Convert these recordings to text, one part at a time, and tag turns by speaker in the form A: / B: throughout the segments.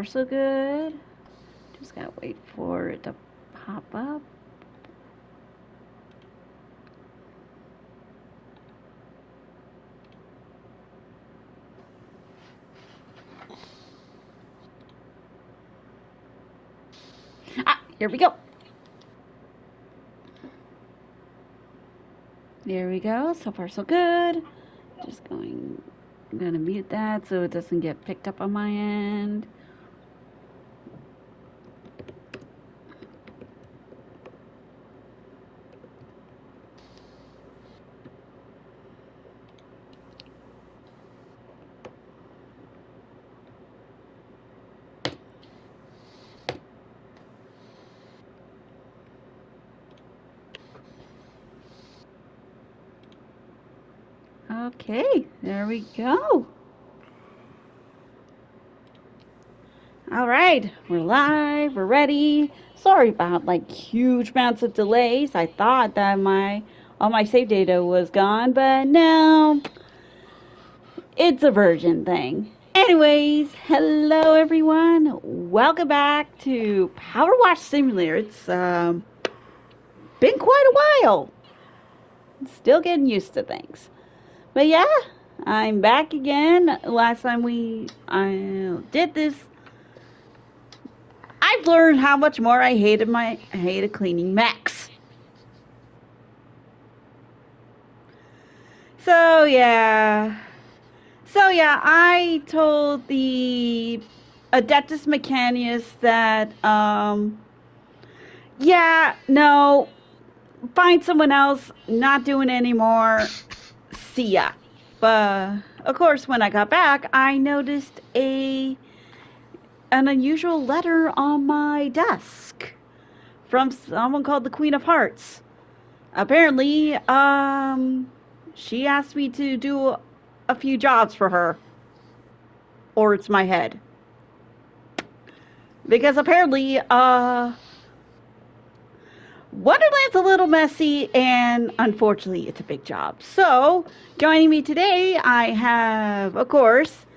A: So good. Just gotta wait for it to pop up. Ah, here we go. There we go. So far, so good. Just going. I'm gonna mute that so it doesn't get picked up on my end. Okay, there we go. All right, we're live, we're ready. Sorry about like huge amounts of delays. I thought that all my save data was gone, but no, it's a version thing. Anyways, hello everyone. Welcome back to PowerWash Simulator. It's been quite a while. Still getting used to things. But yeah, I'm back again. Last time I did this, I've learned how much more I hated cleaning mechs. So yeah. I told the Adeptus Mechanicus that yeah, no, find someone else, not doing it anymore. See ya. But of course, when I got back, I noticed an unusual letter on my desk from someone called the Queen of Hearts. Apparently, she asked me to do a few jobs for her, or it's my head, because apparently, Wonderland's a little messy, and unfortunately, it's a big job. So, joining me today, I have, of course,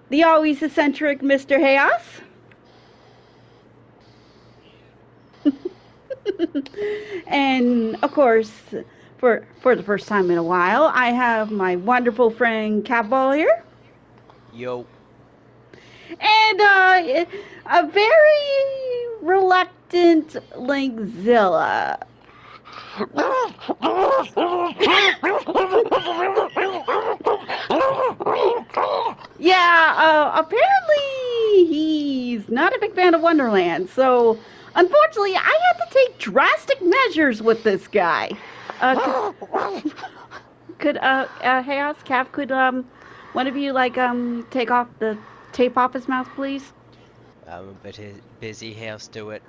A: the always eccentric Mr. Haos. And, of course, for the first time in a while, I have my wonderful friend Catball here.
B: Yo.
A: And a very reluctant Linkzilla. Yeah, apparently he's not a big fan of Wonderland, so unfortunately I had to take drastic measures with this guy. Could Chaos Cap, could one of you take off the tape off his mouth, please?
B: I'm a bit busy. House, do it.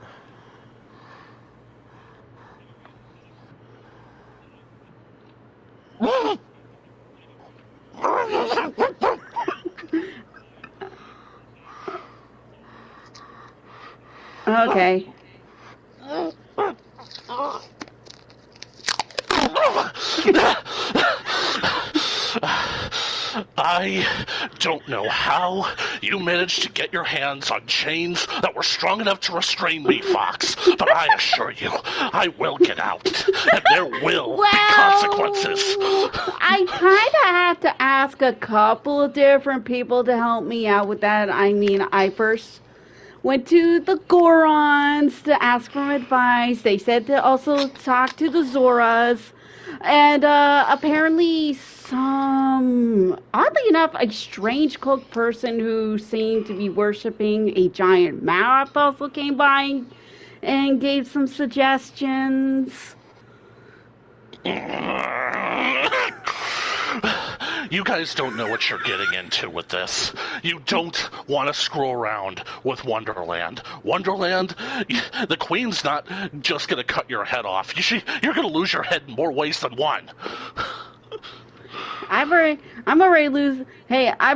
A: Okay.
C: I don't know how you managed to get your hands on chains that were strong enough to restrain me, Fox, but I assure you, I will get out, and there will be consequences.
A: I kind of had to ask a couple of different people to help me out with that. I mean, I first went to the Gorons to ask for advice. They said to also talk to the Zoras. And apparently oddly enough, a strange cloaked person who seemed to be worshipping a giant mouth also came by and gave some suggestions.
C: You guys don't know what you're getting into with this. You don't want to screw around with Wonderland. Wonderland, the Queen's not just going to cut your head off. You're going to lose your head in more ways than one.
A: I've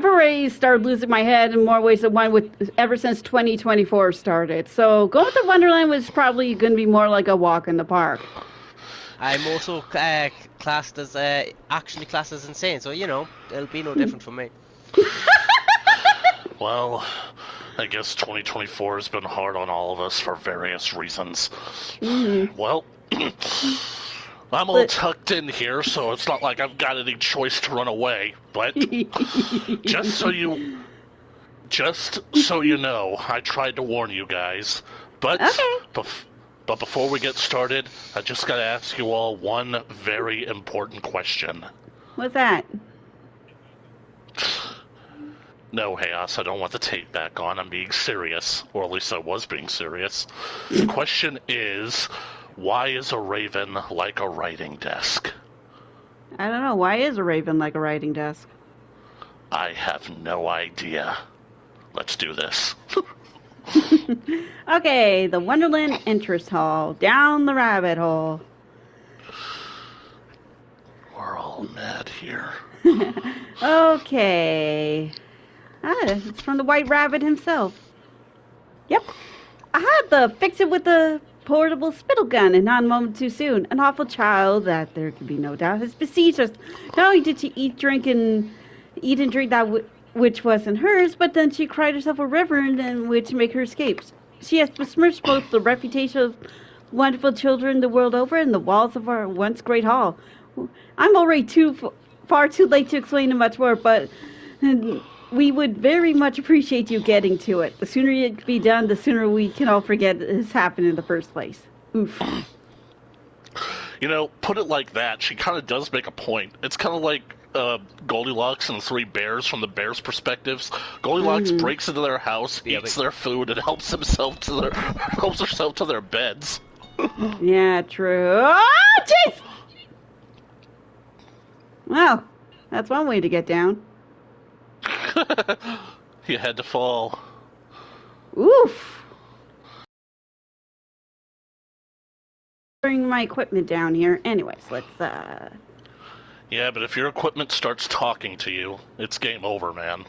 A: already started losing my head in more ways than one ever since 2024 started. So going to Wonderland was probably going to be more like a walk in the park.
B: I'm also classed as actually classed as insane, so you know it'll be no different for me.
C: Well, I guess 2024 has been hard on all of us for various reasons.
A: Mm-hmm.
C: Well, I'm all tucked in here, so it's not like I've got any choice to run away. But just so you know, I tried to warn you guys. But
A: Okay.
C: but before we get started, I just gotta ask you all one very important question.
A: What's that?
C: No, Haos, I don't want the tape back on. I'm being serious. Or at least I was being serious. The question is, why is a raven like a writing desk?
A: I don't know. Why is a raven like a writing desk?
C: I have no idea. Let's do this.
A: Okay, the Wonderland Interest Hall. Down the rabbit hole.
C: We're all mad here.
A: Okay. It's from the White Rabbit himself. Yep. I had to fix it with a portable spittle gun and not a moment too soon. An awful child that there can be no doubt has besieged us. Not only did she eat and drink that which wasn't hers, but then she cried herself a river in which to make her escape. She has besmirched both the reputation of wonderful children the world over and the walls of our once great hall. I'm already far too late to explain it much more, but we would very much appreciate you getting to it. The sooner it can be done, the sooner we can all forget this happened in the first place. Oof.
C: You know, put it like that, she kind of does make a point. It's kind of like Goldilocks and the Three Bears from the bears' perspectives. Goldilocks breaks into their house, eats their food, and helps herself to their beds.
A: Yeah, true. Oh, jeez! Well, that's one way to get down.
C: You had to fall.
A: Oof. Bring my equipment down here. Anyways, let's
C: Yeah, but if your equipment starts talking to you, it's game over, man.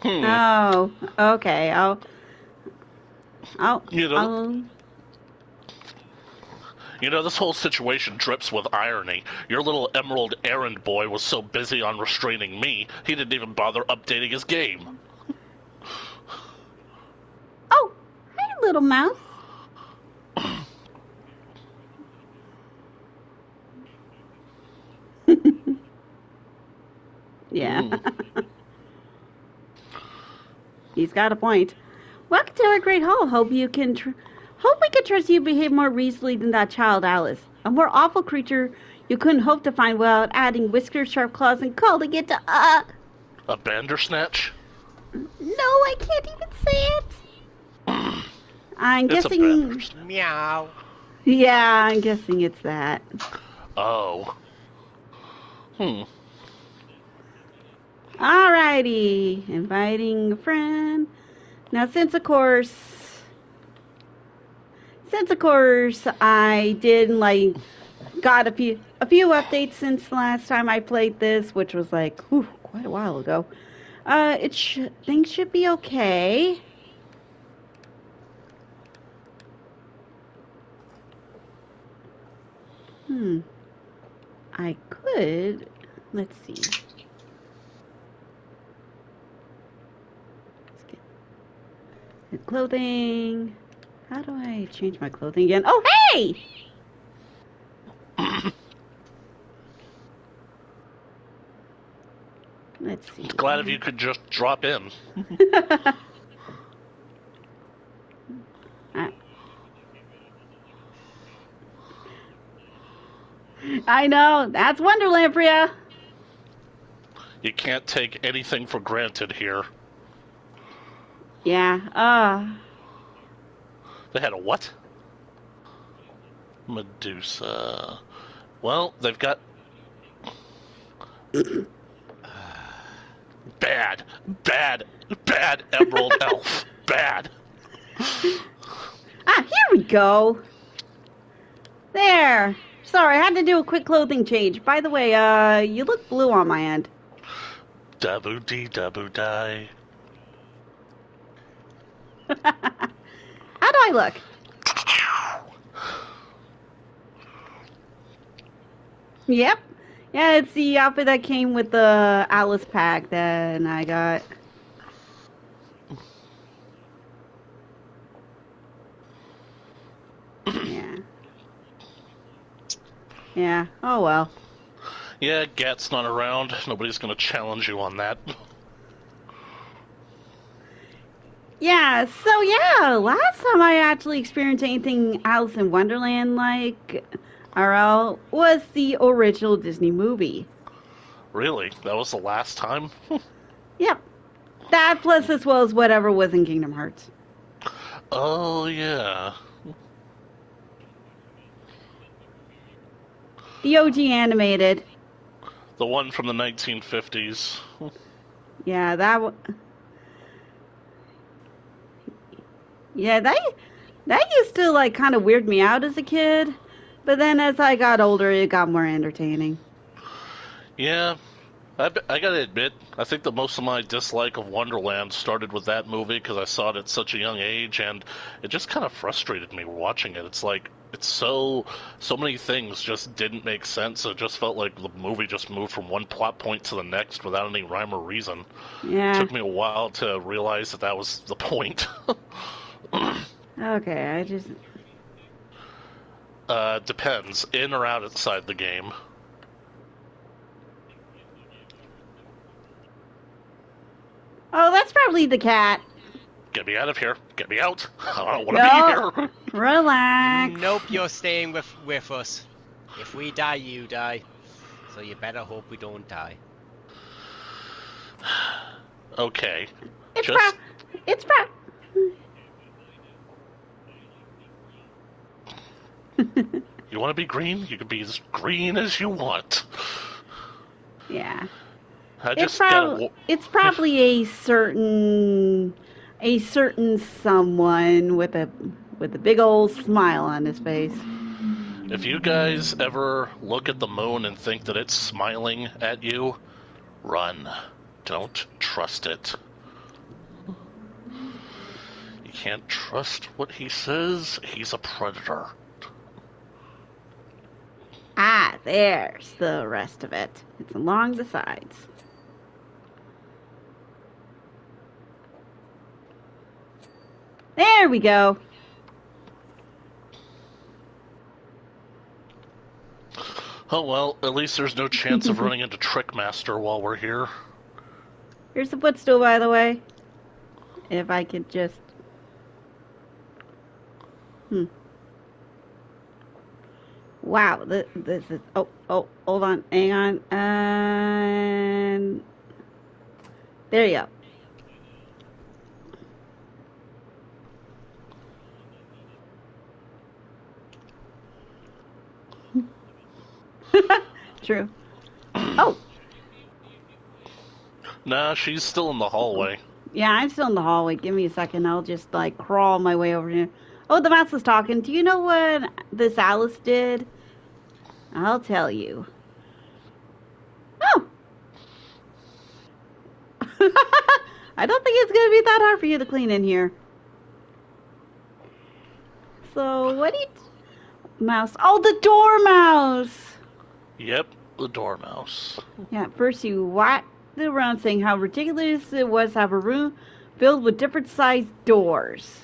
A: Oh, okay.
C: You know, this whole situation drips with irony. Your little emerald errand boy was so busy on restraining me, he didn't even bother updating his game.
A: Oh, hey, little mouse. Yeah. He's got a point. Welcome to our great hall. Hope we can trust you to behave more reasonably than that child Alice. A more awful creature you couldn't hope to find without adding whiskers, sharp claws, and calling it
C: a Bandersnatch?
A: No, I can't even say it. I'm guessing.
B: Meow.
A: Yeah, I'm guessing it's that.
C: Oh.
A: Alrighty, inviting a friend. Now, since of course, I did got a few updates since the last time I played this, which was quite a while ago. Things should be okay. I could. Let's see. Clothing. How do I change my clothing again? Oh, hey! Let's see.
C: Glad if you could just drop in.
A: I know. That's Wonderland for ya.
C: You can't take anything for granted here.
A: Yeah,
C: They had a what? Medusa. Well, they've got... Bad Emerald Elf. Bad.
A: Here we go. There. Sorry, I had to do a quick clothing change. By the way, you look blue on my end.
C: Dabu-dee-dabu-die.
A: How do I look? Yep. Yeah, it's the outfit that came with the Alice pack that I got. Yeah. Yeah. Oh well.
C: Yeah, Gat's not around. Nobody's gonna challenge you on that.
A: Yeah, so yeah, last time I actually experienced anything Alice in Wonderland like RL was the original Disney movie.
C: Really? That was the last time?
A: Yep. That plus as well as whatever was in Kingdom Hearts.
C: Oh, yeah.
A: The OG animated.
C: The one from the 1950s.
A: Yeah, yeah, that used to like kind of weird me out as a kid, but then as I got older, it got more entertaining.
C: Yeah, I gotta admit, I think that most of my dislike of Wonderland started with that movie because I saw it at such a young age, and it just kind of frustrated me watching it. It's like it's so many things just didn't make sense. It just felt like the movie just moved from one plot point to the next without any rhyme or reason. It
A: Yeah.
C: took me a while to realize that that was the point.
A: Okay, I just.
C: Depends, in or outside the game.
A: Oh, that's probably the cat.
C: Get me out of here. Get me out. I don't want
A: No,
C: to be here.
A: relax.
B: Nope, you're staying with us. If we die, you die. So you better hope we don't die.
C: Okay.
A: It's
C: Just
A: It's pro.
C: you want to be green? You can be as green as you want.
A: Yeah.
C: I just gotta.
A: It's probably a certain someone with a big old smile on his face.
C: If you guys ever look at the moon and think that it's smiling at you, run. Don't trust it. You can't trust what he says. He's a predator.
A: Ah, there's the rest of it. It's along the sides. There we go.
C: Oh well, at least there's no chance of running into Trickmaster while we're here.
A: Here's the footstool, by the way. If I could just... Wow, this is... Oh, hold on, hang on. And... There you go. True. Oh!
C: Nah, she's still in the hallway.
A: Yeah, I'm still in the hallway. Give me a second. I'll just, like, crawl my way over here. Oh, the mouse is talking. Do you know what this Alice did? I'll tell you. Oh! I don't think it's going to be that hard for you to clean in here. So, what do you... Mouse. Oh, the dormouse!
C: Yep, the dormouse.
A: Yeah, first you walked around saying how ridiculous it was to have a room filled with different sized doors.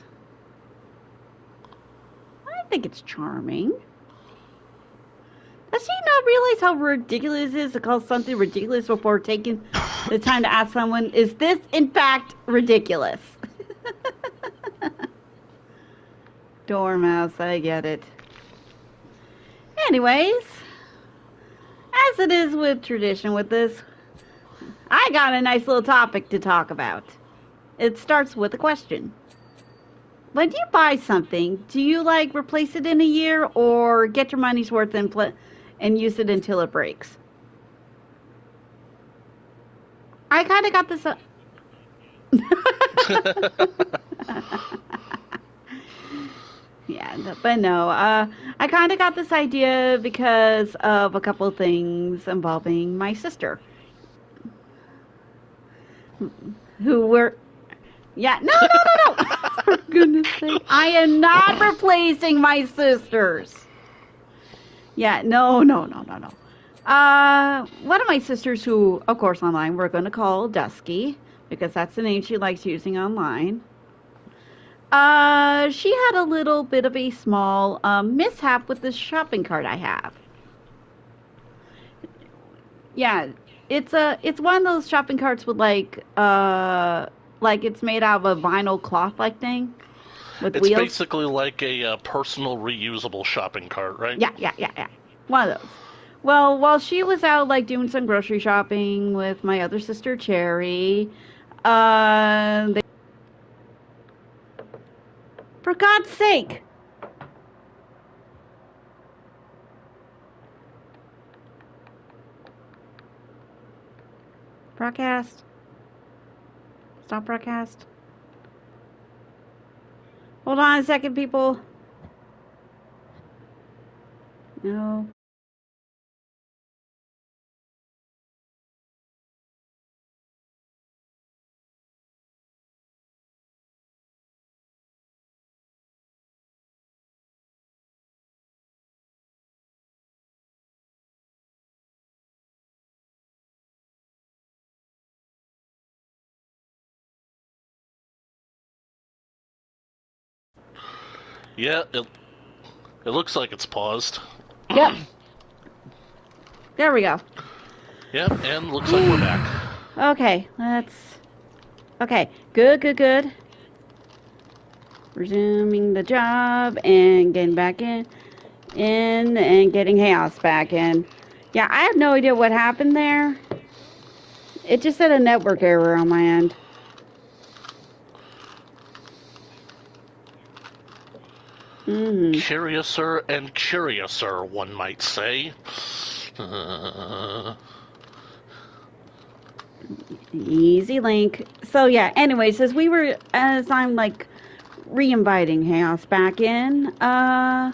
A: I think it's charming. Does she not realize how ridiculous it is to call something ridiculous before taking the time to ask someone, is this in fact ridiculous? Dormouse, I get it. Anyways, as it is with tradition with this, I got a nice little topic to talk about. It starts with a question. When you buy something, do you like replace it in a year or get your money's worth and use it until it breaks? I kind of got this. Yeah, but no. I kind of got this idea because of a couple of things involving my sister. Who were... Yeah, no. For goodness sake. I am not replacing my sisters. Yeah, no. One of my sisters who, of course, online, we're going to call Dusky, because that's the name she likes using online. She had a little bit of a small mishap with this shopping cart I have. Yeah, it's one of those shopping carts with like it's made out of a vinyl cloth like thing with
C: It's
A: wheels.
C: basically like a personal reusable shopping cart, right?
A: Yeah. One of those. Well, while she was out like doing some grocery shopping with my other sister Cherry, for God's sake. Broadcast. Stop broadcast. Hold on a second, people. No.
C: Yeah, it looks like it's paused.
A: Yep. There we go.
C: Yep, and looks like we're back.
A: Okay, okay, good. Resuming the job and getting back in and getting Haos back in. Yeah, I have no idea what happened there. It just said a network error on my end.
C: Curiouser and curiouser, one might say.
A: Easy link. So yeah, anyways, as I'm like re-inviting Haos back in,
C: the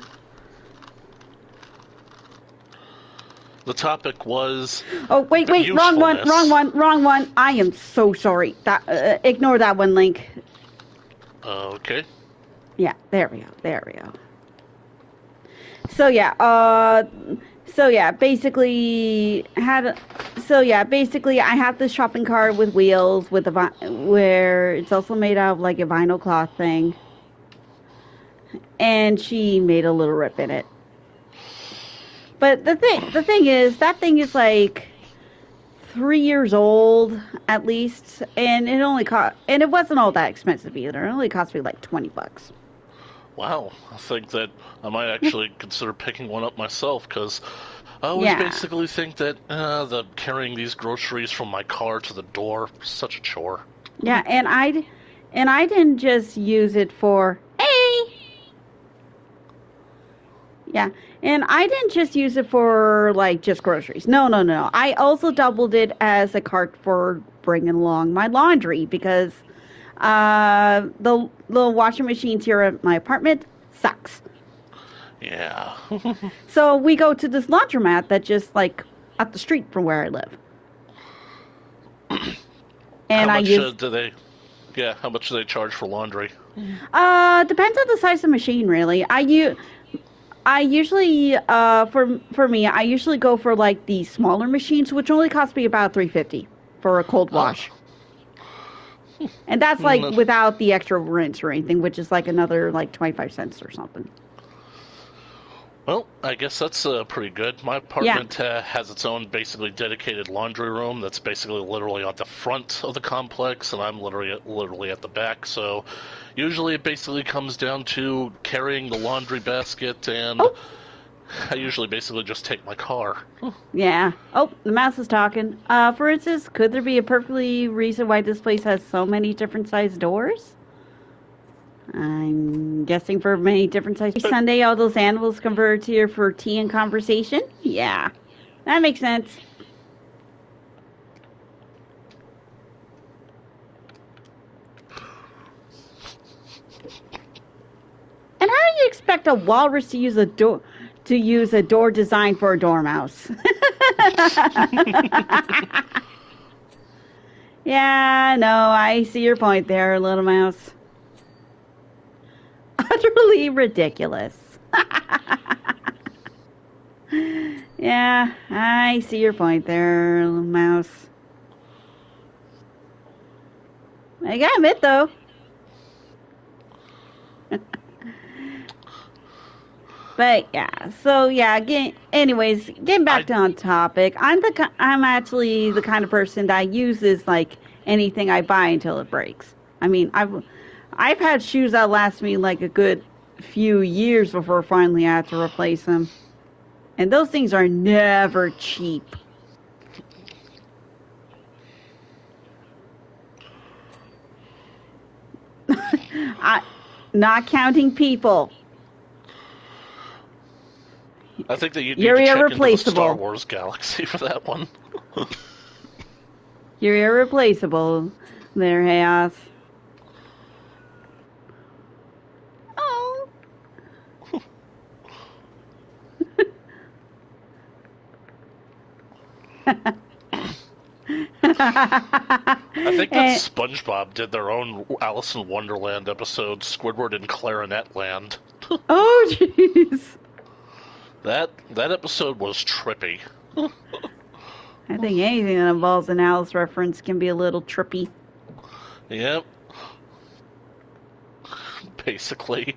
C: topic was...
A: Oh, wait, wrong one. I am so sorry. Ignore that one link.
C: Okay.
A: Yeah, there we go. So basically I have this shopping cart with wheels with where it's also made out of like a vinyl cloth thing. And she made a little rip in it. But the thing is, that thing is like 3 years old at least, and it wasn't all that expensive either. It only cost me like $20.
C: Wow, I think that I might actually consider picking one up myself, because I always basically think that the carrying these groceries from my car to the door is such a chore.
A: Yeah, and I didn't just use it for Yeah, and I didn't just use it for like just groceries. No. I also doubled it as a cart for bringing along my laundry, because the washing machines here at my apartment sucks.
C: Yeah.
A: So we go to this laundromat that just like up the street from where I live. And
C: how much do they charge for laundry?
A: Depends on the size of the machine, really. I usually for me I usually go for like the smaller machines, which only cost me about $3.50 for a cold wash. And that's like without the extra rinse or anything, which is like another like 25 cents or something.
C: Well, I guess that's pretty good. My apartment has its own basically dedicated laundry room that's basically literally at the front of the complex, and I'm literally at the back. So usually it basically comes down to carrying the laundry basket, and I usually basically just take my car.
A: Yeah. Oh, the mouse is talking. For instance, could there be a perfectly reason why this place has so many different sized doors? I'm guessing for many different sized. Sunday, all those animals converge here for tea and conversation? Yeah, that makes sense. And how do you expect a walrus to use a door designed for a dormouse? Yeah, no, I see your point there, little mouse. Utterly ridiculous. Yeah, I see your point there, little mouse. I gotta admit, though. But yeah, so yeah, anyways, getting back to on topic, I'm actually the kind of person that uses like anything I buy until it breaks. I mean, I've had shoes that last me like a good few years before finally I had to replace them. And those things are never cheap. Not counting people.
C: I think that you need
A: You're
C: to check into the
A: irreplaceable.
C: Star Wars galaxy for that one.
A: You're irreplaceable there, Haos. Oh.
C: I think that SpongeBob did their own Alice-in-Wonderland episode, Squidward in Clarinet Land.
A: Oh, jeez.
C: That episode was trippy.
A: I think anything that involves an Alice reference can be a little trippy.
C: Yep. Basically.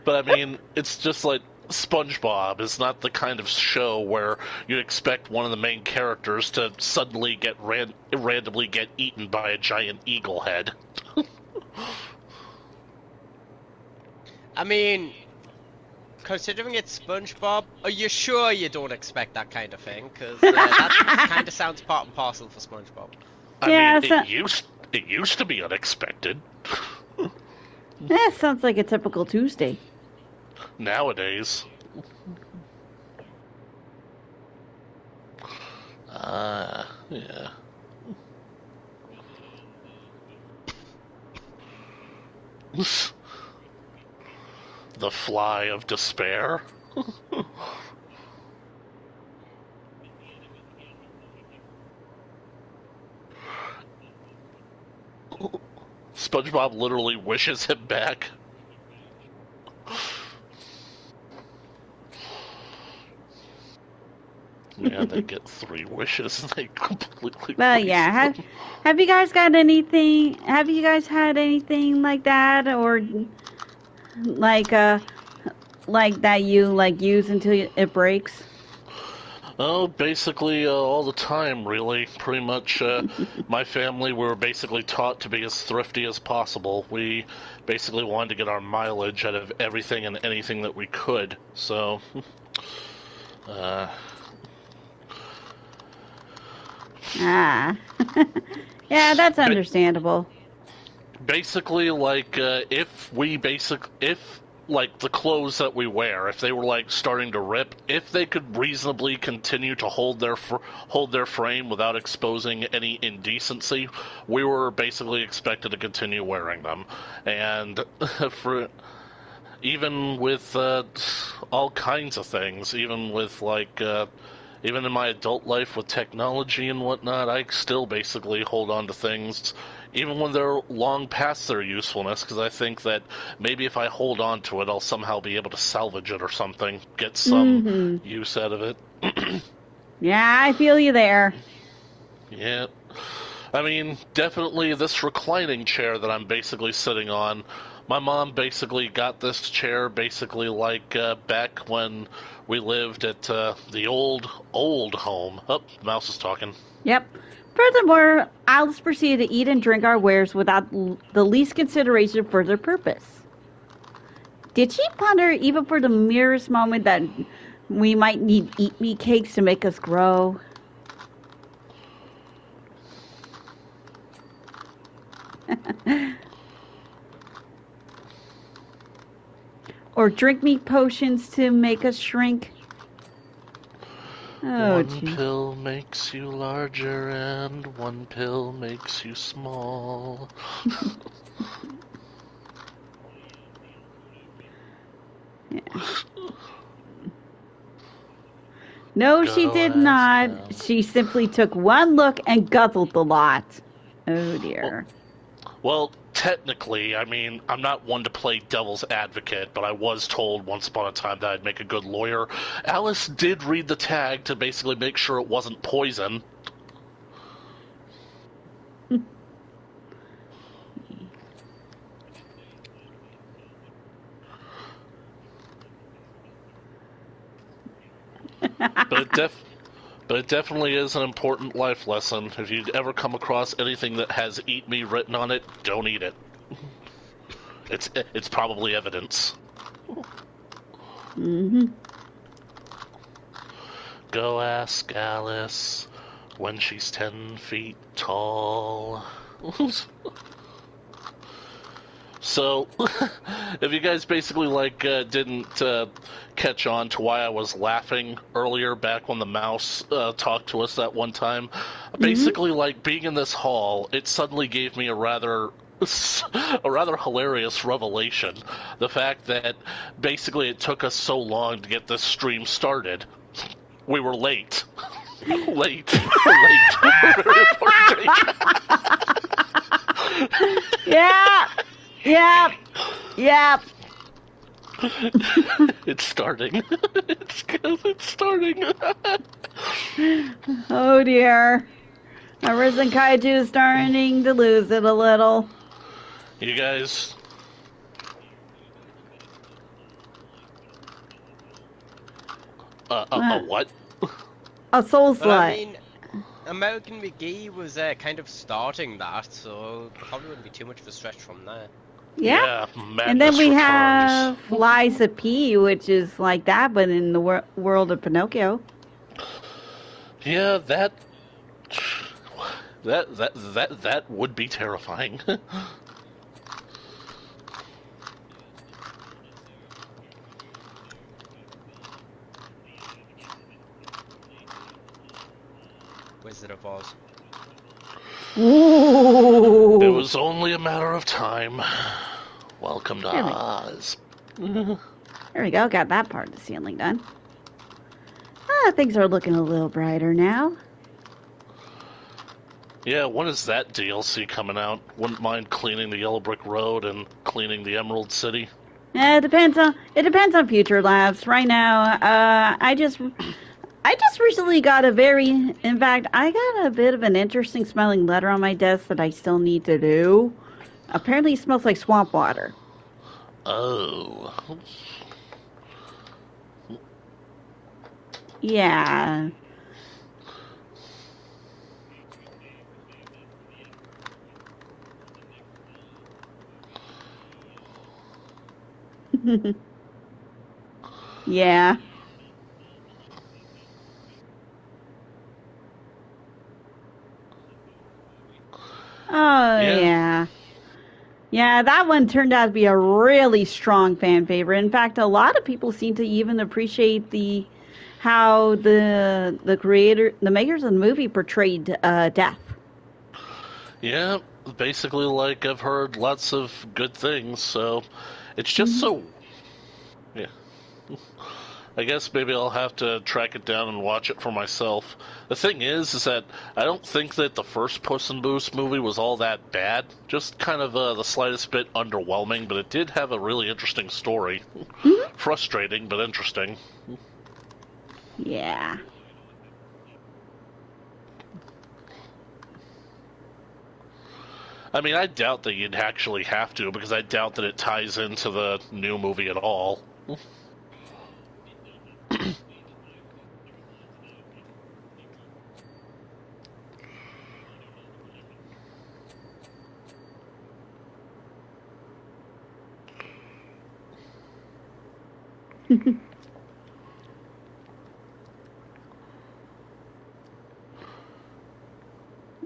C: But I mean, it's just like SpongeBob is not the kind of show where you expect one of the main characters to suddenly get randomly get eaten by a giant eagle head.
B: I mean, considering it's SpongeBob, are you sure you don't expect that kind of thing? Because that kind of sounds part and parcel for SpongeBob.
C: I mean, it used to be unexpected.
A: That sounds like a typical Tuesday.
C: Nowadays. Yeah. The Fly of Despair. SpongeBob literally wishes him back. Yeah, they get 3 wishes and they completely.
A: Well, yeah. Have you guys got anything? Have you guys had anything like that, or like that you like use until it breaks?
C: Oh, basically all the time, really. Pretty much, my family were basically taught to be as thrifty as possible. We basically wanted to get our mileage out of everything and anything that we could. So,
A: Yeah, that's understandable.
C: Basically, like, if like the clothes that we wear, if they were like starting to rip, if they could reasonably continue to hold their frame without exposing any indecency, we were basically expected to continue wearing them. And for even with all kinds of things, even with like even in my adult life with technology and whatnot, I still basically hold on to things even when they're long past their usefulness, because I think that maybe if I hold on to it, I'll somehow be able to salvage it or something, get some use out of it.
A: Yeah, I feel you there.
C: Yeah. I mean, definitely this reclining chair that I'm basically sitting on, my mom basically got this chair basically like back when we lived at the old home. Oh, the mouse is talking.
A: Yep. Furthermore, Alice proceeded to eat and drink our wares without the least consideration for their purpose. Did she ponder even for the merest moment that we might need eat-me cakes to make us grow? Or drink me potions to make us shrink? Oh,
C: one pill makes you larger and one pill makes you small.
A: Yeah. No, she did not. She simply took one look and guzzled the lot. Oh, dear.
C: Well, technically, I mean, I'm not one to play devil's advocate, but I was told once upon a time that I'd make a good lawyer. Alice did read the tag to basically make sure it wasn't poison. But it definitely is an important life lesson. If you ever come across anything that has "eat me" written on it, don't eat it. It's probably evidence.
A: Mm-hmm.
C: Go ask Alice when she's 10 feet tall. So, if you guys basically didn't catch on to why I was laughing earlier back when the mouse talked to us that one time, basically like being in this hall, it suddenly gave me a rather hilarious revelation. The fact that basically it took us so long to get this stream started. We were late. late. Very important.
A: Yeah. Yep. Yep.
C: It's starting. It's starting.
A: Oh dear. Our Risen Kaiju is starting to lose it a little.
C: You guys. What?
A: A soul slut.
B: Well, I mean, American McGee was kind of starting that, so probably wouldn't be too much of a stretch from there.
A: Yeah.
C: Madness
A: And then we
C: returns.
A: have Liza P, which is like that, but in the world of Pinocchio.
C: Yeah, that would be terrifying.
B: Wizard of Oz.
A: Ooh.
C: It was only a matter of time. Welcome to Oz.
A: There we go. Got that part of the ceiling done. Things are looking a little brighter now.
C: Yeah, when is that DLC coming out? Wouldn't mind cleaning the Yellow Brick Road and cleaning the Emerald City.
A: It depends on Future Labs. Right now, I just recently got in fact, I got a bit of an interesting smelling letter on my desk that I still need to do. Apparently it smells like swamp water.
C: Oh.
A: Yeah. Yeah. Oh, yeah. Yeah, that one turned out to be a really strong fan favorite. In fact, a lot of people seem to even appreciate how the makers of the movie portrayed death.
C: Yeah, basically, like, I've heard lots of good things, so it's just so... Yeah. I guess maybe I'll have to track it down and watch it for myself. The thing is that I don't think that the first Puss in Boots movie was all that bad. Just kind of the slightest bit underwhelming, but it did have a really interesting story. Frustrating, but interesting.
A: Yeah.
C: I mean, I doubt that you'd actually have to, because I doubt that it ties into the new movie at all.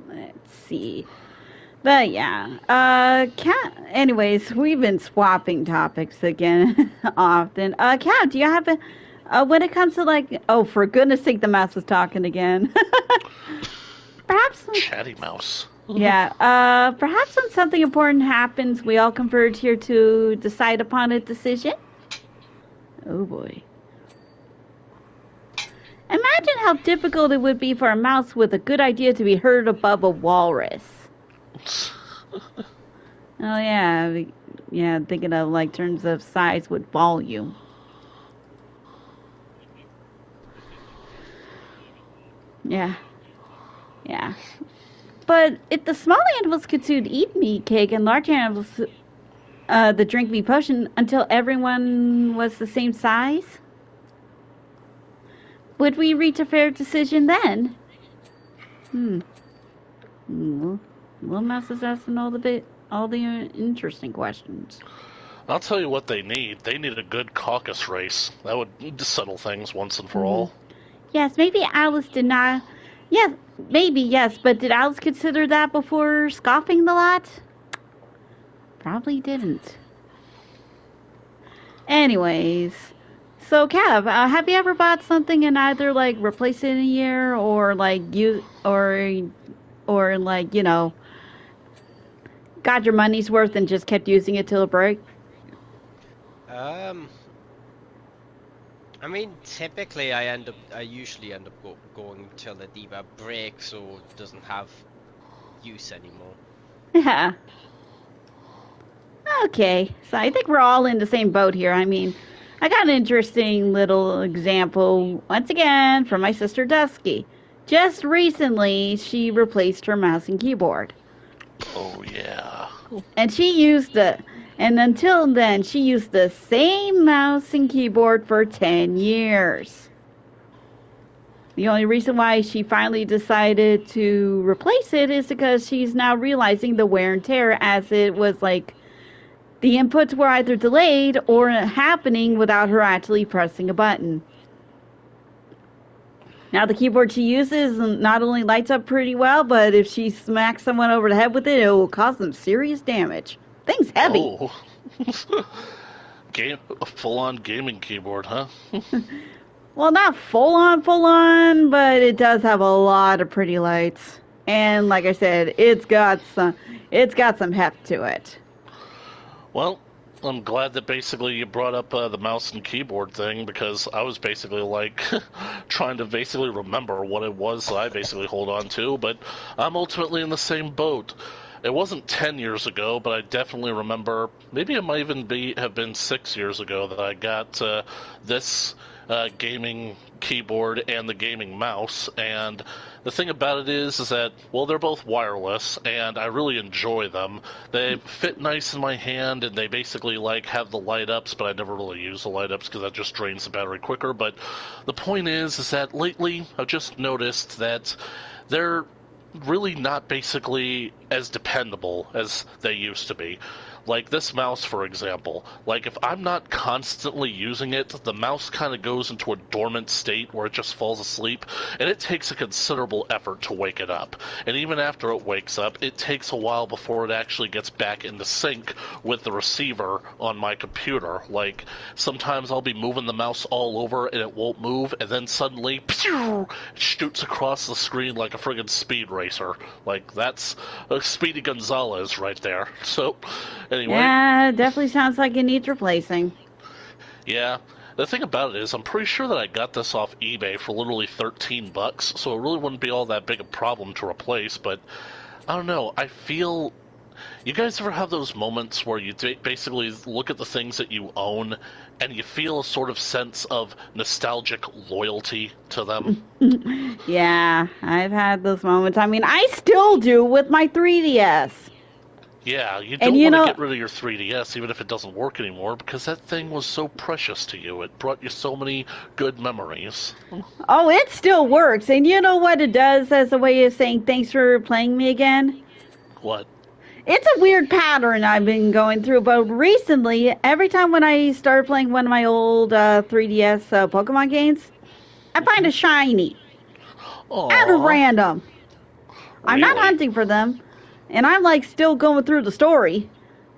A: Let's see. But yeah, anyways, we've been swapping topics again often. Kat, do you have when it comes to oh, for goodness sake, the mouse is talking again. Perhaps.
C: Chatty mouse.
A: Yeah, perhaps when something important happens, we all converge here to decide upon a decision. Oh boy. Imagine how difficult it would be for a mouse with a good idea to be heard above a walrus. Oh yeah, yeah. Thinking of like terms of size with volume. Yeah, yeah. But if the small animals could soon eat meat cake and large animals the drink me potion until everyone was the same size, would we reach a fair decision then? Hmm. Little Mouse is asking all the interesting questions.
C: I'll tell you what they need. They need a good caucus race. That would settle things once and for all.
A: Yes, maybe Alice did not. Yes, maybe yes, but did Alice consider that before scoffing the lot? Probably didn't. Anyways, so Cav, have you ever bought something and either like replaced it in a year or like you or like got your money's worth and just kept using it till it broke?
B: I mean, typically I usually end up going till it either breaks or doesn't have use anymore.
A: Yeah. Okay, so I think we're all in the same boat here. I mean, I got an interesting little example once again from my sister Dusky. Just recently, she replaced her mouse and keyboard.
C: Oh yeah.
A: And and until then, she used the same mouse and keyboard for 10 years. The only reason why she finally decided to replace it is because she's now realizing the wear and tear, as it was like the inputs were either delayed or happening without her actually pressing a button. Now the keyboard she uses not only lights up pretty well, but if she smacks someone over the head with it, it will cause them serious damage. Thing's heavy.
C: Oh. A full-on gaming keyboard, huh?
A: Well, not full on, but it does have a lot of pretty lights. And like I said, it's got some heft to it.
C: Well, I'm glad that basically you brought up the mouse and keyboard thing, because I was basically like trying to basically remember what it was that I basically hold on to, but I'm ultimately in the same boat. It wasn't 10 years ago, but I definitely remember, maybe it might even have been 6 years ago that I got this gaming keyboard and the gaming mouse, and the thing about it is that, well, they're both wireless, and I really enjoy them. They fit nice in my hand, and they basically, like, have the light-ups, but I never really use the light-ups because that just drains the battery quicker. But the point is that lately I've just noticed that they're really not basically as dependable as they used to be. Like this mouse, for example. Like, if I'm not constantly using it, the mouse kind of goes into a dormant state where it just falls asleep, and it takes a considerable effort to wake it up. And even after it wakes up, it takes a while before it actually gets back into sync with the receiver on my computer. Like, sometimes I'll be moving the mouse all over and it won't move, and then suddenly, pew, it shoots across the screen like a friggin' speed racer. Like, that's a Speedy Gonzalez right there. So, anyway.
A: Yeah, it definitely sounds like it needs replacing.
C: Yeah. The thing about it is, I'm pretty sure that I got this off eBay for literally $13, so it really wouldn't be all that big a problem to replace, but I don't know, I feel... You guys ever have those moments where you basically look at the things that you own and you feel a sort of sense of nostalgic loyalty to them?
A: Yeah, I've had those moments. I mean, I still do with my 3DS.
C: Yeah, you don't want to get rid of your 3DS even if it doesn't work anymore, because that thing was so precious to you. It brought you so many good memories.
A: Oh, it still works. And you know what it does as a way of saying thanks for playing me again?
C: What?
A: It's a weird pattern I've been going through, but recently, every time when I start playing one of my old 3DS Pokemon games, I find a shiny.
C: Aww.
A: Out of random.
C: Really?
A: I'm not hunting for them, and I'm like still going through the story,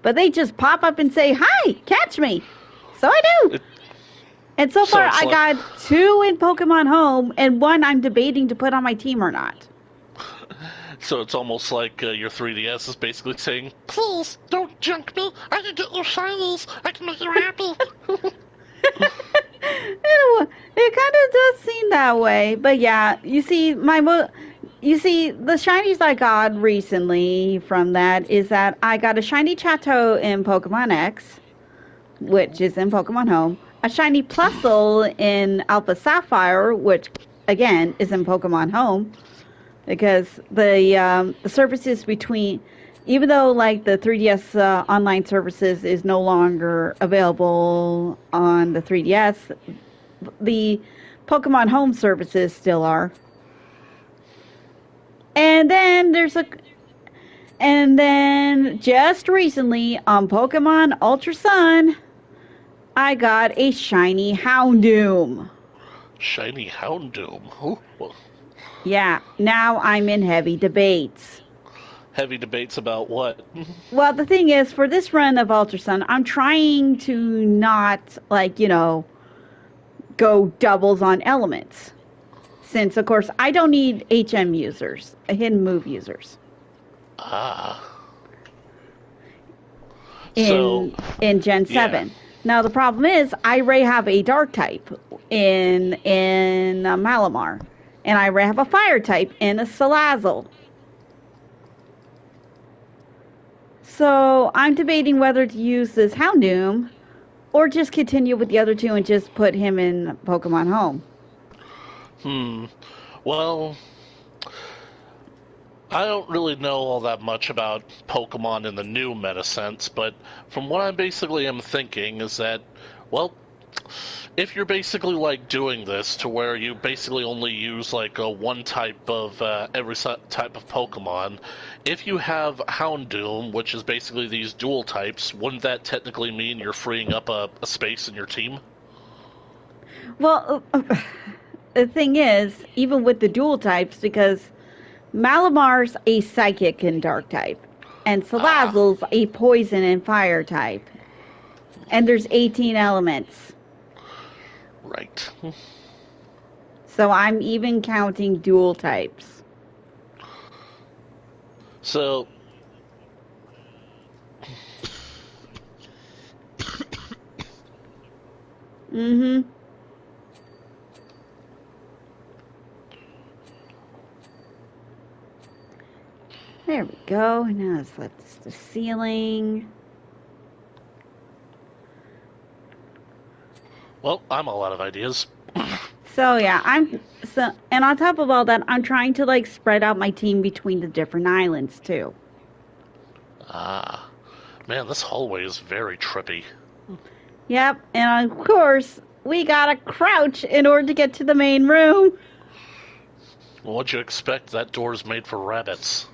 A: but they just pop up and say, "Hi, catch me." So I do. And so far, I got 2 in Pokemon Home, and 1 I'm debating to put on my team or not.
C: So it's almost like your 3DS is basically saying, "Please, don't junk me. I can get your shinies. I can make you happy."
A: It kind of does seem that way. But yeah, you see, You see, the shinies I got recently from that is that I got a shiny Chateau in Pokemon X, which is in Pokemon Home, a shiny Plusle in Alpha Sapphire, which again is in Pokemon Home, because the services between, even though like the 3DS online services is no longer available on the 3DS, the Pokemon Home services still are. And then just recently on Pokemon Ultra Sun, I got a shiny Houndoom.
C: Shiny Houndoom. Ooh.
A: Yeah, now I'm in heavy debates.
C: Heavy debates about what?
A: Well, the thing is, for this run of Ultra Sun, I'm trying to not, go doubles on elements. Since, of course, I don't need HM users, hidden move users.
C: Ah.
A: In Gen 7. Yeah. Now, the problem is, I already have a dark type in Malamar. And I already have a fire type in a Salazzle. So, I'm debating whether to use this Houndoom or just continue with the other two and just put him in Pokemon Home.
C: Well, I don't really know all that much about Pokemon in the new meta sense, but from what I basically am thinking is that, well, if you're basically like doing this to where you basically only use like a one type of every type of Pokemon, if you have Houndoom, which is basically these dual types, wouldn't that technically mean you're freeing up a space in your team?
A: Well, the thing is, even with the dual types, because Malamar's a psychic and dark type, and Salazzle's a poison and fire type, and there's 18 elements.
C: Right.
A: So I'm even counting dual types.
C: So...
A: Mm-hmm. There we go. Now let's let the ceiling.
C: Well, I'm all out of ideas.
A: So yeah, and on top of all that, I'm trying to like spread out my team between the different islands too.
C: Man, this hallway is very trippy.
A: Yep, and of course, we gotta crouch in order to get to the main room.
C: Well, what'd you expect? That door's made for rabbits.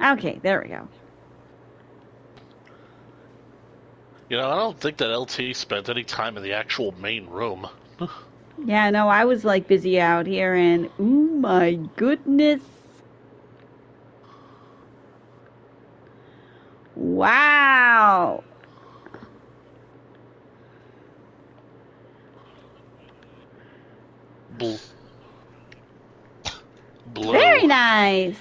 A: Okay, there we go.
C: You know, I don't think that LT spent any time in the actual main room.
A: Yeah, no, I was like busy out here and oh my goodness. Wow.
C: Blue.
A: Very nice.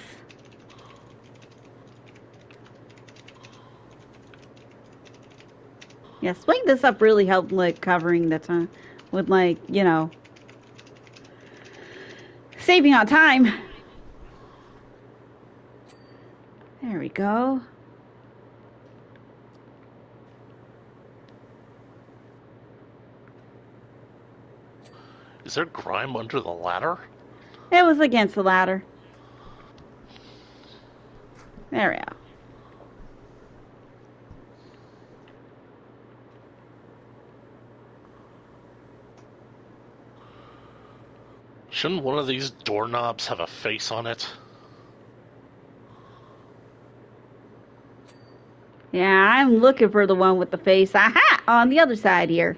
A: Yeah, splitting this up really helped, like, covering the time with, like, you know, saving on time. There we go.
C: Is there grime under the ladder?
A: It was against the ladder. There we go.
C: Shouldn't one of these doorknobs have a face on it?
A: Yeah, I'm looking for the one with the face. Aha! On the other side here.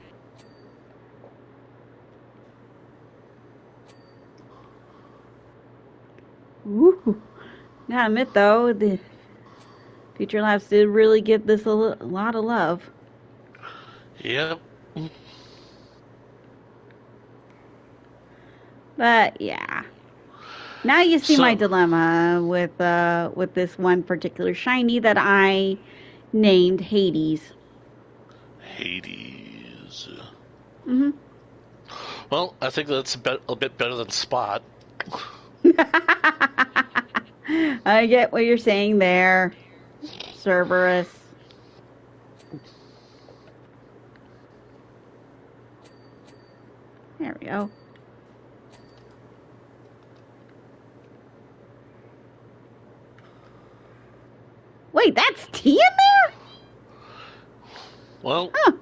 A: Ooh. Gotta admit, though, the Future Labs did really give this a lot of love.
C: Yep.
A: But, yeah. Now you see
C: So-
A: my dilemma with this one particular shiny that I named Hades.
C: Hades.
A: Mm-hmm.
C: Well, I think that's a bit better than Spot.
A: I get what you're saying there, Cerberus. There we go. Wait, that's tea in there?
C: Well,
A: Huh.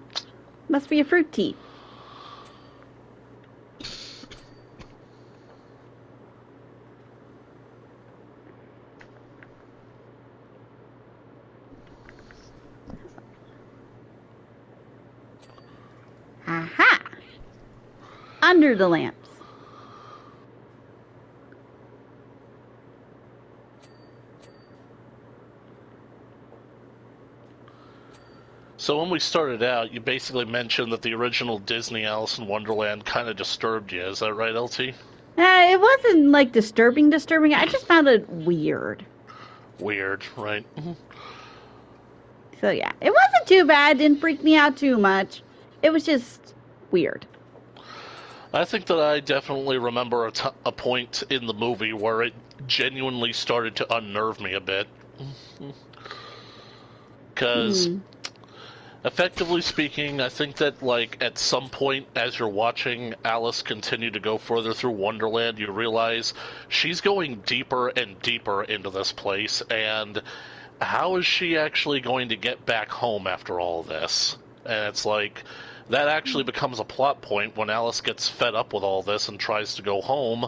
A: Must be a fruit tea. Aha! Under the lamps.
C: so when we started out, you basically mentioned that the original Disney Alice in Wonderland kind of disturbed you. Is that right, LT?
A: It wasn't like disturbing. I just found it weird.
C: Weird, right?
A: So yeah, it wasn't too bad. Didn't freak me out too much. It was just weird.
C: I think that I definitely remember a point in the movie where it genuinely started to unnerve me a bit. Because, effectively speaking, I think that, like, at some point as you're watching Alice continue to go further through Wonderland, you realize she's going deeper and deeper into this place, and how is she actually going to get back home after all this? And it's like, that actually becomes a plot point when Alice gets fed up with all this and tries to go home,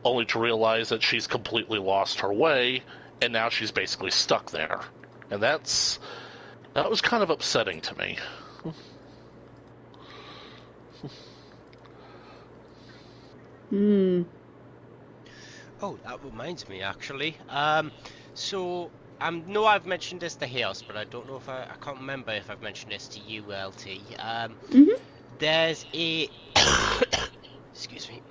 C: only to realize that she's completely lost her way, and now she's basically stuck there. And that was kind of upsetting to me.
B: Oh, that reminds me, actually. So I know I've mentioned this to Haos, but I don't know if I can't remember if I've mentioned this to you, LT. There's a excuse me.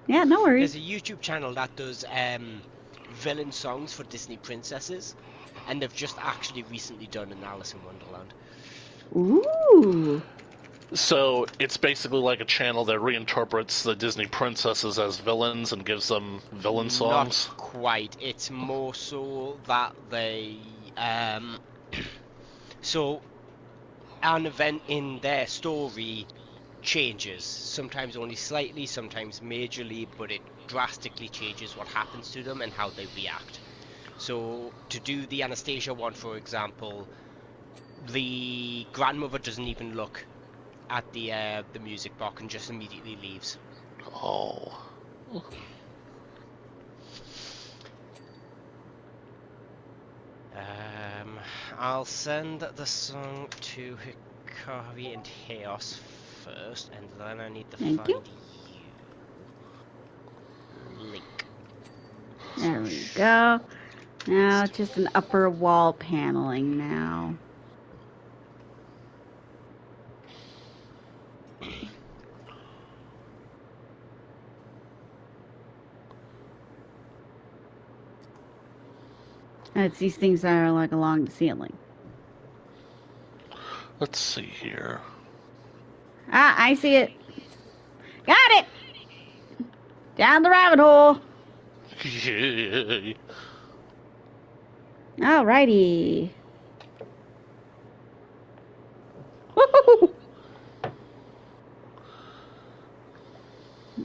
A: Yeah, no worries.
B: There's a YouTube channel that does villain songs for Disney princesses, and they've just actually recently done an Alice in Wonderland.
A: Ooh.
C: So it's basically like a channel that reinterprets the Disney princesses as villains and gives them villain songs.
B: Not quite. It's more so that they so an event in their story changes, sometimes only slightly, sometimes majorly, but it drastically changes what happens to them and how they react. So to do the Anastasia one, for example, the grandmother doesn't even look at the music box and just immediately leaves.
C: Oh.
B: I'll send the song to Hikari and Haos first, and then I need to
A: Thank you.
B: find you. Link.
A: There we go. Now it's just an upper wall paneling now. It's these things that are like along the ceiling.
C: Let's see here.
A: Ah, I see it. Got it! Down the rabbit hole.
C: Yay.
A: Alrighty. Woo-hoo-hoo.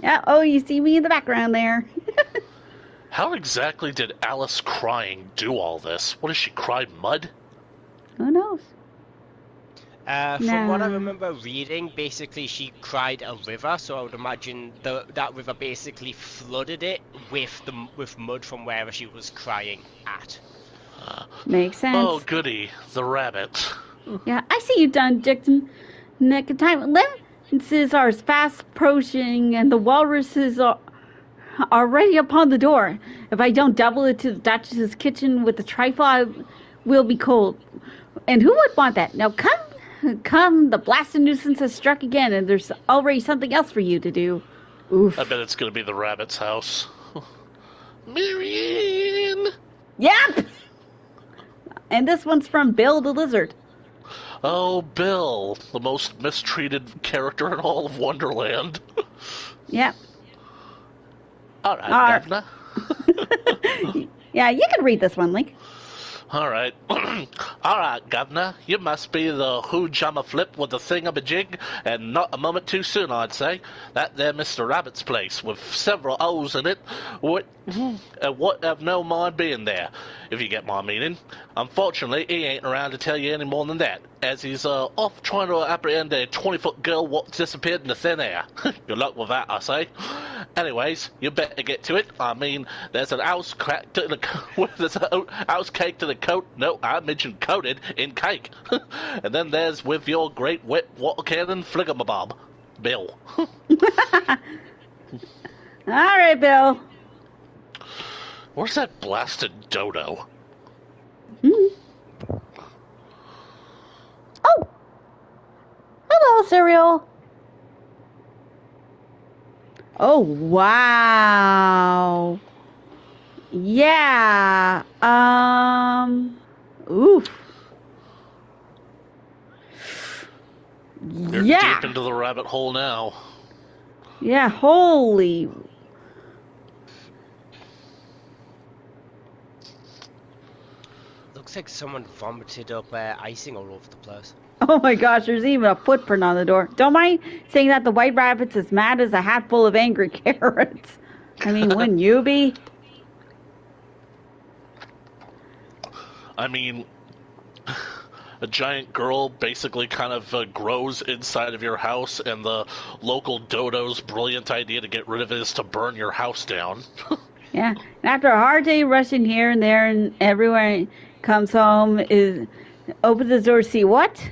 A: Yeah, oh, you see me in the background there.
C: How exactly did Alice crying do all this? What does she cry, mud?
A: Who knows?
B: From what I
A: No.
B: remember reading, basically she cried a river, so I would imagine that river basically flooded it with mud from wherever she was crying at.
A: Makes sense.
C: Oh, goody, the rabbit.
A: Yeah, I see you done, Dixon. Nick of time. Lenses are fast approaching, and the walruses are already upon the door. If I don't double it to the Duchess's kitchen with the trifle, I will be cold. And who would want that? Now come, the blasted nuisance has struck again, and there's already something else for you to do. Oof.
C: I bet it's going to be the rabbit's house. Marianne!
A: Yep! And this one's from Bill the Lizard.
C: Oh, Bill, the most mistreated character in all of Wonderland.
A: Yep.
C: All right, Governor.
A: Yeah, you can read this one, Link.
C: All right. All right, Governor. You must be the who-jamma flip with the thingamajig, and not a moment too soon, I'd say. That there Mr. Rabbit's place, with several O's in it, would have no mind being there, if you get my meaning. Unfortunately, he ain't around to tell you any more than that, as he's off trying to apprehend a 20-foot girl what disappeared into thin air. Good luck with that, I say. Anyways, you better get to it. I mean, there's an house crack to the there's a house cake to the coat. No, I mentioned coated in cake. And then there's with your great wet water cannon flickamabob, Bill.
A: All right, Bill.
C: Where's that blasted dodo?
A: Oh! Hello, Cereal. Oh, wow. Yeah. Oof.
C: You're deep into the rabbit hole now.
A: Yeah, holy.
B: Looks like someone vomited up icing all over the place.
A: Oh my gosh, there's even a footprint on the door. Don't mind saying that the white rabbit's as mad as a hat full of angry carrots. I mean, wouldn't you be?
C: I mean, a giant girl basically kind of grows inside of your house, and the local dodo's brilliant idea to get rid of it is to burn your house down.
A: Yeah. And after a hard day rushing here and there and everywhere, comes home, opens the door to see what?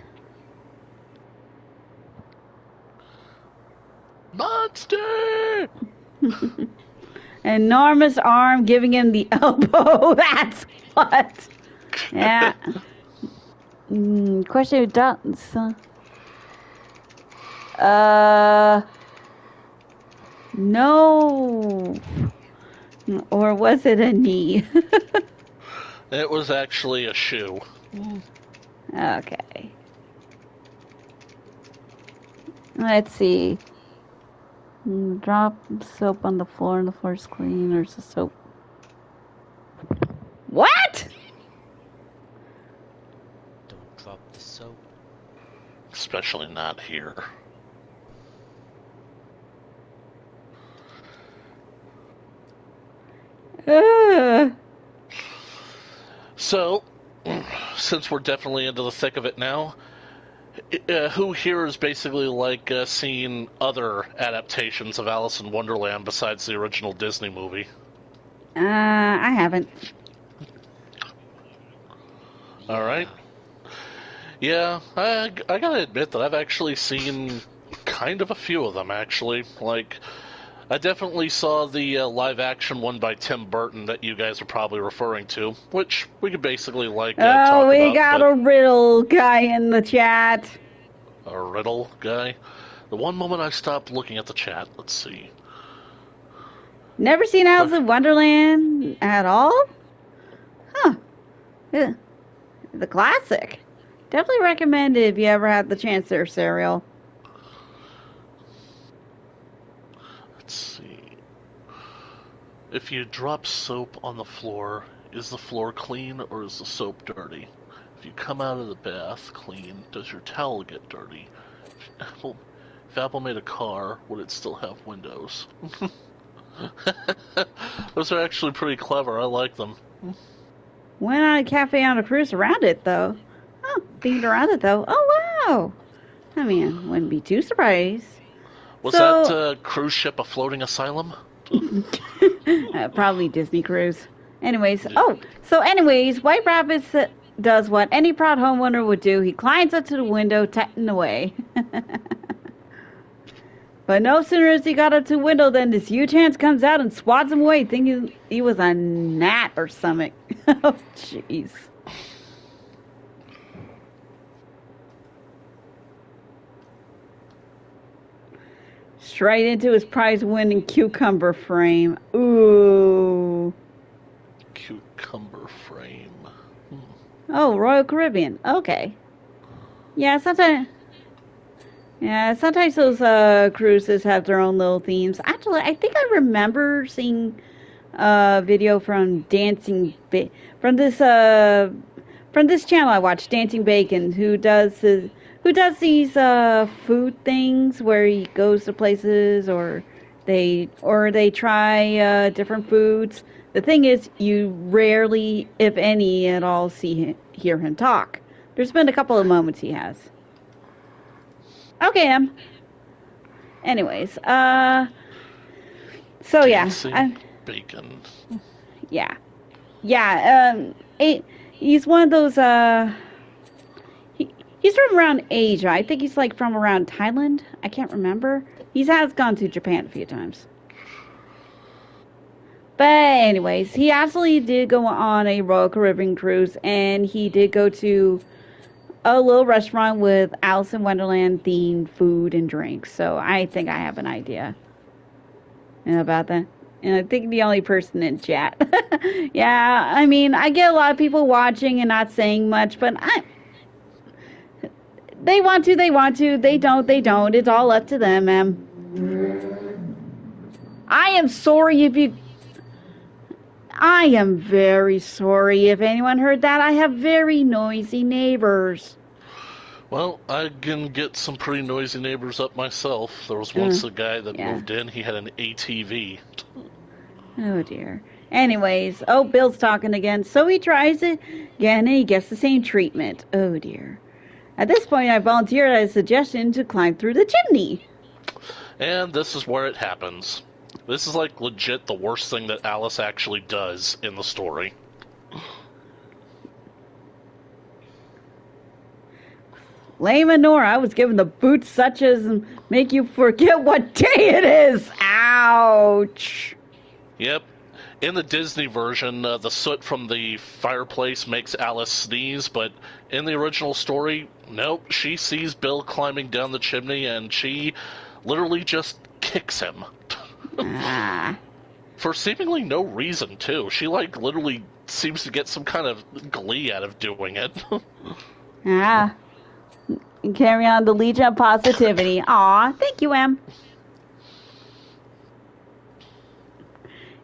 C: Monster!
A: An enormous arm giving him the elbow. That's what. Yeah. Question of doubts. No. Or was it a knee?
C: It was actually a shoe.
A: Okay. Let's see. Drop soap on the floor and the floor's clean, or is the soap? What?
B: Don't drop the soap.
C: Especially not here. So, since we're definitely into the thick of it now, who here has basically like seen other adaptations of Alice in Wonderland besides the original Disney movie?
A: I haven't.
B: Yeah.
C: All right. Yeah, I gotta admit that I've actually seen kind of a few of them, actually. Like, I definitely saw the live-action one by Tim Burton that you guys are probably referring to, which we could basically, like, talk about.
A: We got a riddle guy in the chat.
C: A riddle guy? The one moment I stopped looking at the chat, let's see.
A: Never seen Alice in Wonderland at all? Huh. Yeah. The classic. Definitely recommend it if you ever had the chance there, Cereal.
C: Let's see. If you drop soap on the floor, is the floor clean or is the soap dirty? If you come out of the bath clean, does your towel get dirty? If Apple made a car, would it still have windows? Those are actually pretty clever. I like them.
A: Went on a cafe on a cruise around it, though. Oh, themed around it, though. Oh, wow. I mean, wouldn't be too surprised.
C: Was that cruise ship a floating asylum?
A: Probably Disney Cruise. Anyways, White Rabbit does what any proud homeowner would do. He climbs up to the window, tutting away. But no sooner as he got up to the window than this huge hand comes out and swats him away, thinking he was a gnat or something. Oh, jeez. Straight into his prize-winning cucumber frame. Ooh. Oh, Royal Caribbean. Okay. Yeah, sometimes. Yeah, sometimes those cruises have their own little themes. Actually, I think I remember seeing a video from from this channel I watch, Dancing Bacon, who does these food things where he goes to places or they try different foods. The thing is, you rarely, if any at all, hear him talk. There's been a couple of moments he has. Okay, anyways, so
C: Dancing Bacon.
A: yeah, he's one of those, he's from around Asia. I think he's like from around Thailand. I can't remember. He has gone to Japan a few times. But anyways, he absolutely did go on a Royal Caribbean cruise, and he did go to a little restaurant with Alice-in-Wonderland themed food and drinks. So I think I have an idea about that. And I think the only person in chat. Yeah, I mean, I get a lot of people watching and not saying much, but they want to, they want to. They don't. It's all up to them, I am sorry if you... I am very sorry if anyone heard that. I have very noisy neighbors.
C: Well, I can get some pretty noisy neighbors up myself. There was once a guy that moved in. He had an ATV.
A: Oh, dear. Anyways, Bill's talking again. So he tries it again, and he gets the same treatment. Oh, dear. At this point, I volunteered a suggestion to climb through the chimney.
C: And this is where it happens. This is like legit the worst thing that Alice actually does in the story.
A: Lame and Nora, I was given the boots such as make you forget what day it is. Ouch.
C: Yep. In the Disney version, the soot from the fireplace makes Alice sneeze, but in the original story, nope, she sees Bill climbing down the chimney and she literally just kicks him. For seemingly no reason, too. She, literally seems to get some kind of glee out of doing it.
A: Carry on the Legion of Positivity. Aw, thank you, Em.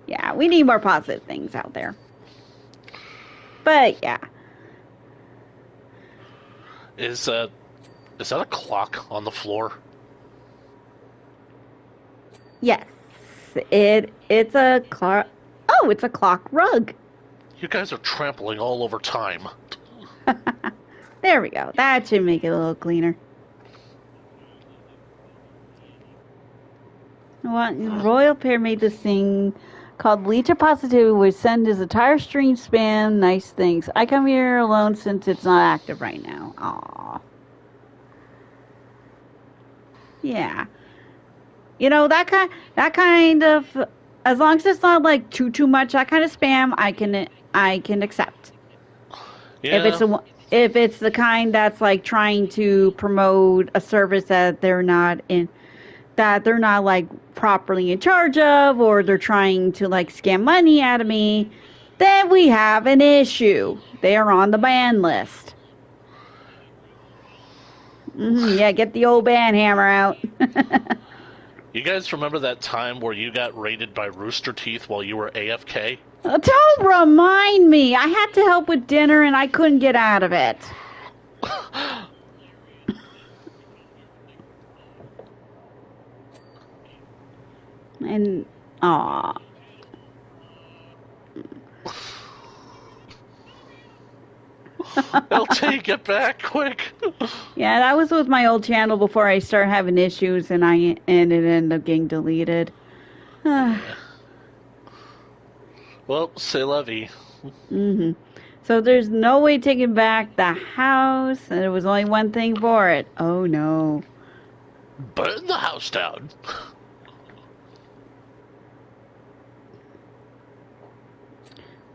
A: Yeah, we need more positive things out there. But, yeah.
C: Is that a clock on the floor?
A: Yes. It's a clock. Oh, it's a clock rug.
C: You guys are trampling all over time.
A: There we go. That should make it a little cleaner. Royal Pair made this thing called Legion Positivity, which send his entire stream spam nice things. I come here alone since it's not active right now. Aww. Yeah. You know, that kind of, as long as it's not like too much, that kind of spam, I can accept.
C: Yeah.
A: If it's the kind that's like trying to promote a service that they're not like properly in charge of, or they're trying to like scam money out of me, then we have an issue. They are on the ban list. Yeah, get the old ban hammer out.
C: You guys remember that time where you got raided by Rooster Teeth while you were AFK?
A: Don't remind me. I had to help with dinner and I couldn't get out of it. And, aw.
C: I'll take it back quick.
A: Yeah, that was with my old channel before I started having issues and it ended up getting deleted.
C: Well, c'est la vie.
A: So there's no way taking back the house, and there was only one thing for it. Oh no.
C: Burn the house down.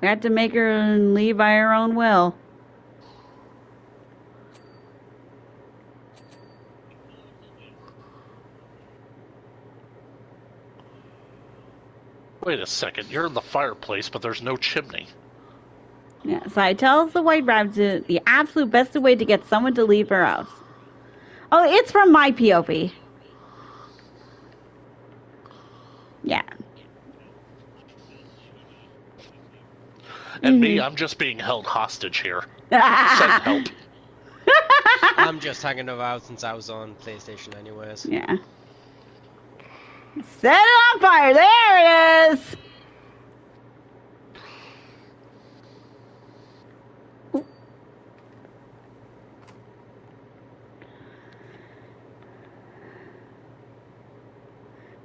A: We had to make her leave by her own will.
C: Wait a second, you're in the fireplace, but there's no chimney.
A: Yeah, outside tells the white rabbit the absolute best way to get someone to leave her house. Oh, it's from my POV. Yeah.
C: And me, I'm just being held hostage here. Send help.
B: I'm just hanging around since I was on PlayStation anyways.
A: Yeah. Set it on fire. There it is.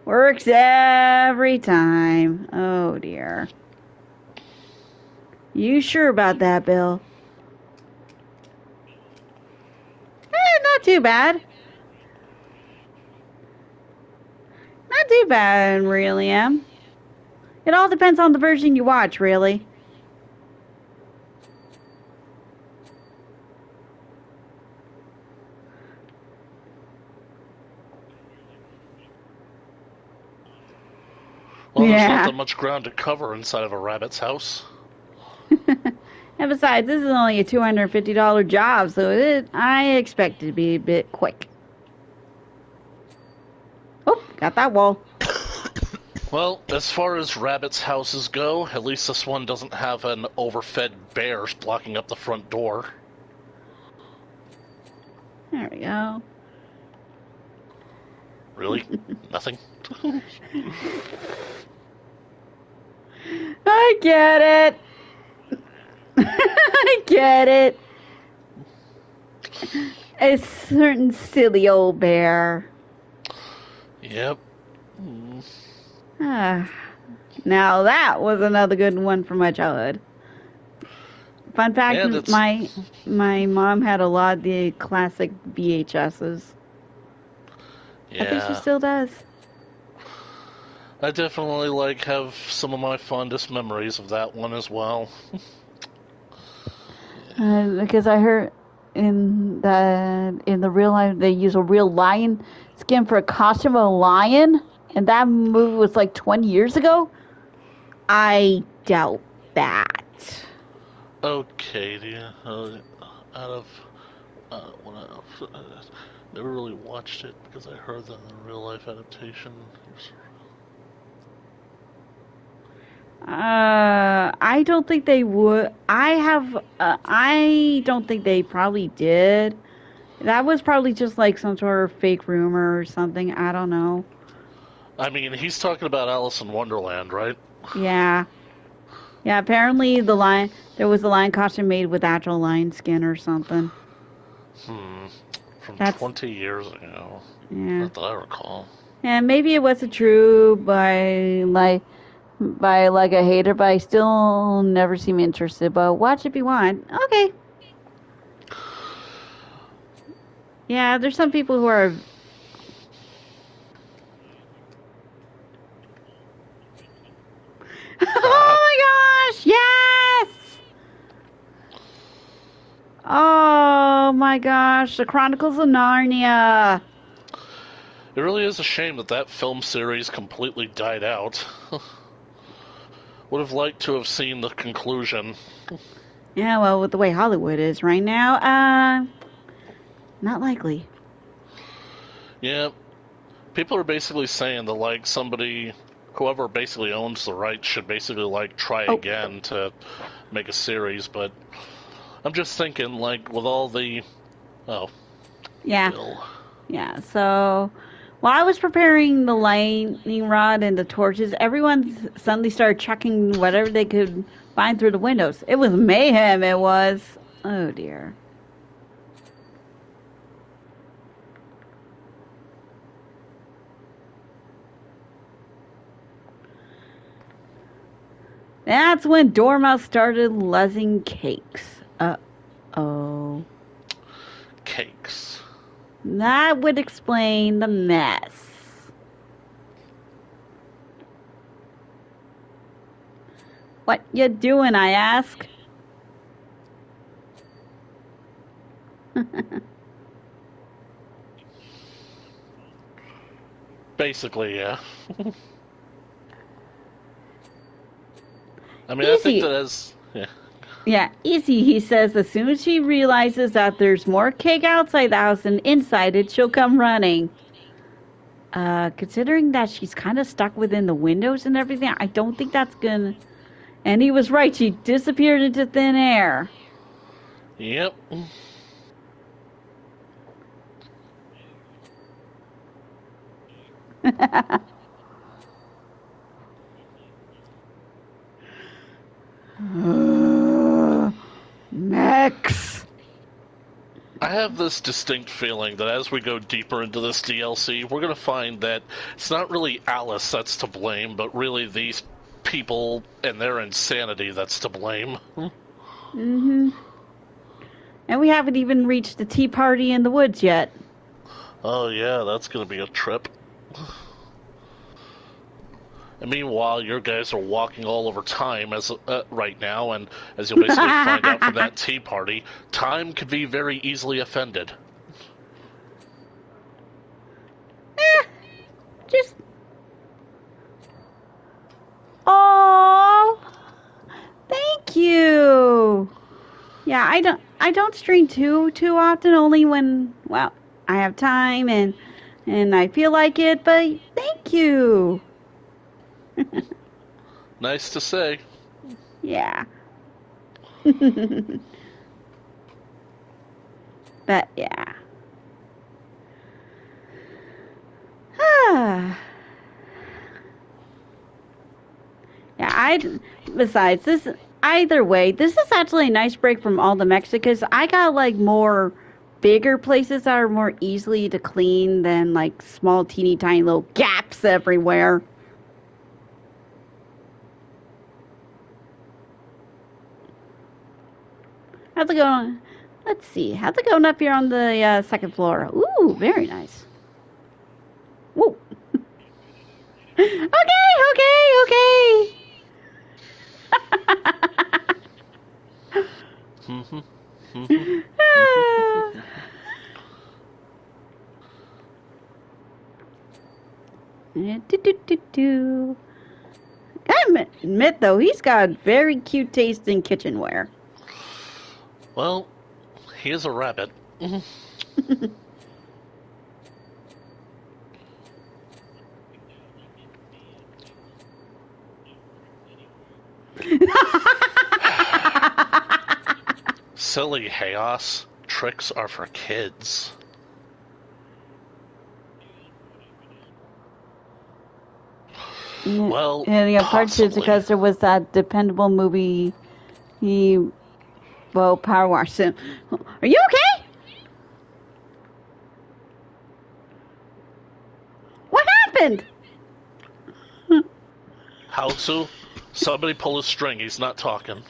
A: Works every time. Oh, dear. You sure about that, Bill? Not too bad. Not too bad, really, Em. It all depends on the version you watch, really.
C: Well, there's not that much ground to cover inside of a rabbit's house.
A: And besides, this is only a $250 job, so I expect it to be a bit quick. Oh, got that wall.
C: Well, as far as rabbits' houses go, at least this one doesn't have an overfed bear blocking up the front door.
A: There we go.
C: Really? Nothing?
A: I get it. I get it. A certain silly old bear.
C: Yep.
A: Now that was another good one from my childhood. Fun fact, yeah, my mom had a lot of the classic VHSs. Yeah. I think she still does.
C: I definitely have some of my fondest memories of that one as well.
A: Because I heard in the real life they use a real lion skin for a costume of a lion, and that movie was like 20 years ago. I doubt that.
C: Okay, yeah. Never really watched it because I heard that in the real life adaptation.
A: I don't think they would. I don't think they probably did. That was probably just like some sort of fake rumor or something. I don't know.
C: I mean, he's talking about Alice-in-Wonderland, right?
A: Yeah. Yeah, apparently there was a lion costume made with actual lion skin or something.
C: From 20 years ago.
A: Yeah.
C: Not that I recall.
A: And maybe it wasn't true by a hater, but I still never seem interested. But watch if you want. Okay. Yeah, there's some people who are... Oh my gosh! Yes! Oh my gosh! The Chronicles of Narnia!
C: It really is a shame that film series completely died out. Would have liked to have seen the conclusion.
A: Yeah, well, with the way Hollywood is right now, not likely.
C: Yeah. People are basically saying that, whoever basically owns the rights should basically, try again to make a series, but I'm just thinking, with all the... Oh.
A: Yeah. Yeah, so... While I was preparing the lightning rod and the torches, everyone suddenly started chucking whatever they could find through the windows. It was mayhem, it was. Oh, dear. That's when Dormouse started luzzing cakes. Uh-oh.
C: Cakes.
A: That would explain the mess. What you doing, I ask?
C: Basically, yeah. I mean,
A: Easy.
C: I think that as... Yeah.
A: Yeah, easy, he says. As soon as she realizes that there's more cake outside the house than inside it, she'll come running. Considering that she's kind of stuck within the windows and everything, I don't think that's gonna. And he was right. She disappeared into thin air.
C: Yep.
A: Max.
C: I have this distinct feeling that as we go deeper into this DLC, we're going to find that it's not really Alice that's to blame, but really these people and their insanity that's to blame.
A: Mm-hmm. And we haven't even reached the tea party in the woods yet.
C: Oh yeah, that's going to be a trip. And meanwhile, your guys are walking all over time as right now, and as you'll basically find out from that tea party, time can be very easily offended.
A: Just. Oh, thank you. Yeah, I don't stream too often. Only when, well, I have time and I feel like it. But thank you.
C: Nice to say.
A: Yeah. But yeah. Yeah, besides this, either way, this is actually a nice break from all the mess because I got like more bigger places that are more easily to clean than like small teeny tiny little gaps everywhere. How's it going? Let's see. How's it going up here on the second floor? Ooh, very nice. Whoa. Okay. I admit, though, he's got very cute taste in kitchenware.
C: Well, he is a rabbit. Silly Haos. Tricks are for kids. Well,
A: and yeah, part two is because there was that dependable movie. PowerWash. Are you okay? What happened?
C: Haosu, somebody pull his string. He's not talking.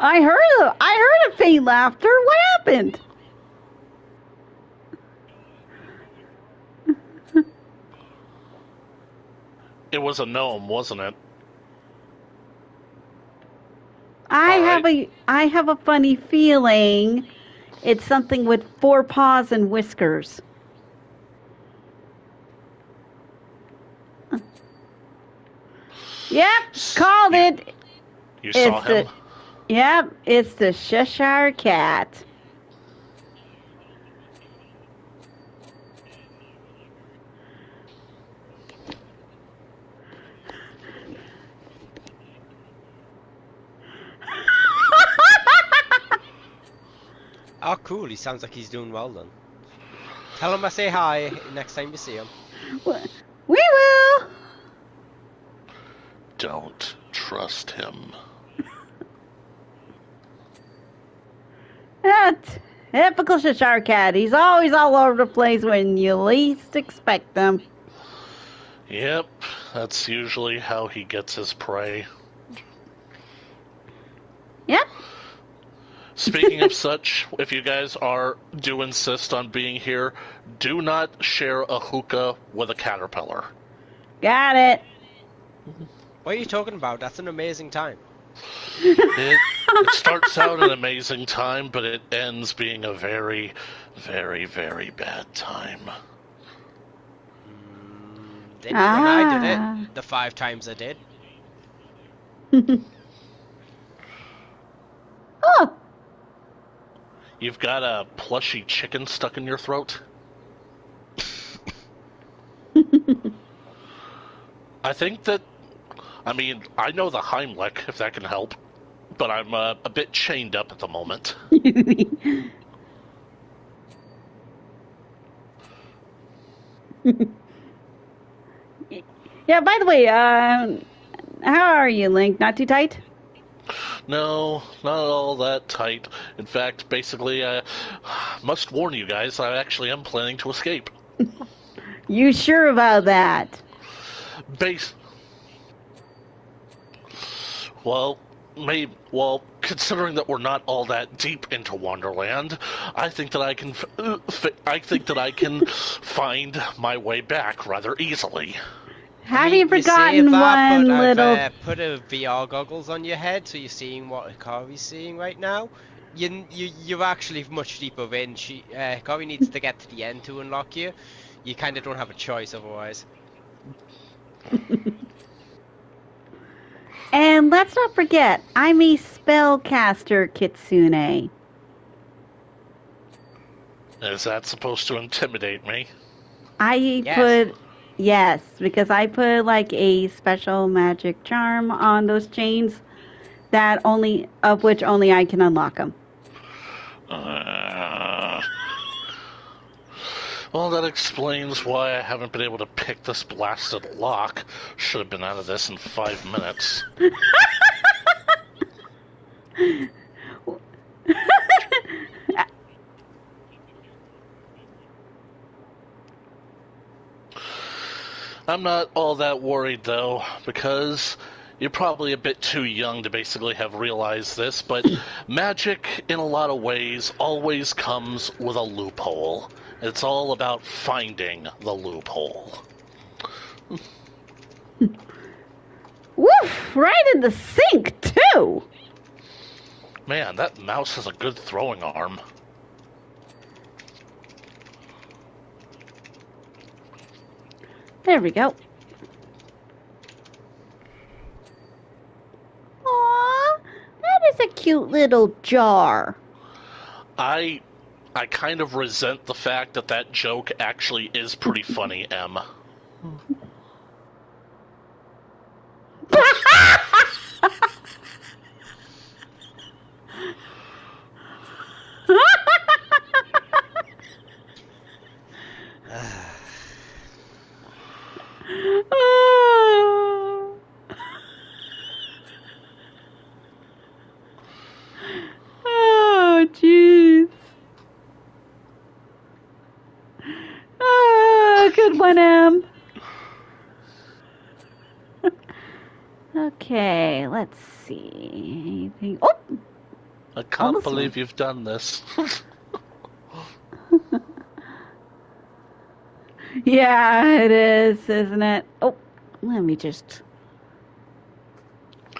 A: I heard a faint laughter. What happened?
C: It was a gnome, wasn't it?
A: I have a funny feeling it's something with 4 paws and whiskers. Yep, called it.
C: You saw him?
A: Yep, it's the Cheshire Cat.
B: Oh, cool. He sounds like he's doing well then. Tell him I say hi next time you see him.
A: We will.
C: Don't trust him.
A: That typical Cheshire Cat. He's always all over the place when you least expect them.
C: Yep, that's usually how he gets his prey.
A: Yep.
C: Speaking of such, if you guys do insist on being here, do not share a hookah with a caterpillar.
A: Got it.
B: What are you talking about? That's an amazing time.
C: It starts out an amazing time, but it ends being a very, very, very bad time.
B: did when I did
A: Ah.
B: it. The 5 times I did.
A: Oh.
C: You've got a plushy chicken stuck in your throat? I think that... I mean, I know the Heimlich, if that can help. But I'm a bit chained up at the moment.
A: Yeah, by the way, how are you, Link? Not too tight?
C: No, not all that tight. In fact, basically, I must warn you guys, I actually am planning to escape.
A: You sure about that?
C: Well, considering that we're not all that deep into Wonderland, I think that I can find my way back rather easily.
A: Have
B: I mean,
A: you forgotten
B: say that,
A: one
B: but
A: little...
B: I've put a VR goggles on your head, so you're seeing what Hikari's seeing right now. You're actually much deeper in. Hikari needs to get to the end to unlock you. You kind of don't have a choice otherwise.
A: And let's not forget, I'm a spellcaster, Kitsune.
C: Is that supposed to intimidate me?
A: Yes, because I put like a special magic charm on those chains of which only I can unlock them.
C: Well, that explains why I haven't been able to pick this blasted lock. Should have been out of this in 5 minutes. I'm not all that worried, though, because you're probably a bit too young to basically have realized this, but magic, in a lot of ways, always comes with a loophole. It's all about finding the loophole.
A: Woof! Right in the sink, too!
C: Man, that mouse has a good throwing arm.
A: There we go. Aww, that is a cute little jar.
C: I kind of resent the fact that joke actually is pretty funny, Em.
A: Oh, jeez. Oh, good one, Em. Okay, let's see. Anything? Oh!
C: I can't believe you've done this.
A: Yeah, it is, isn't it? Oh, let me just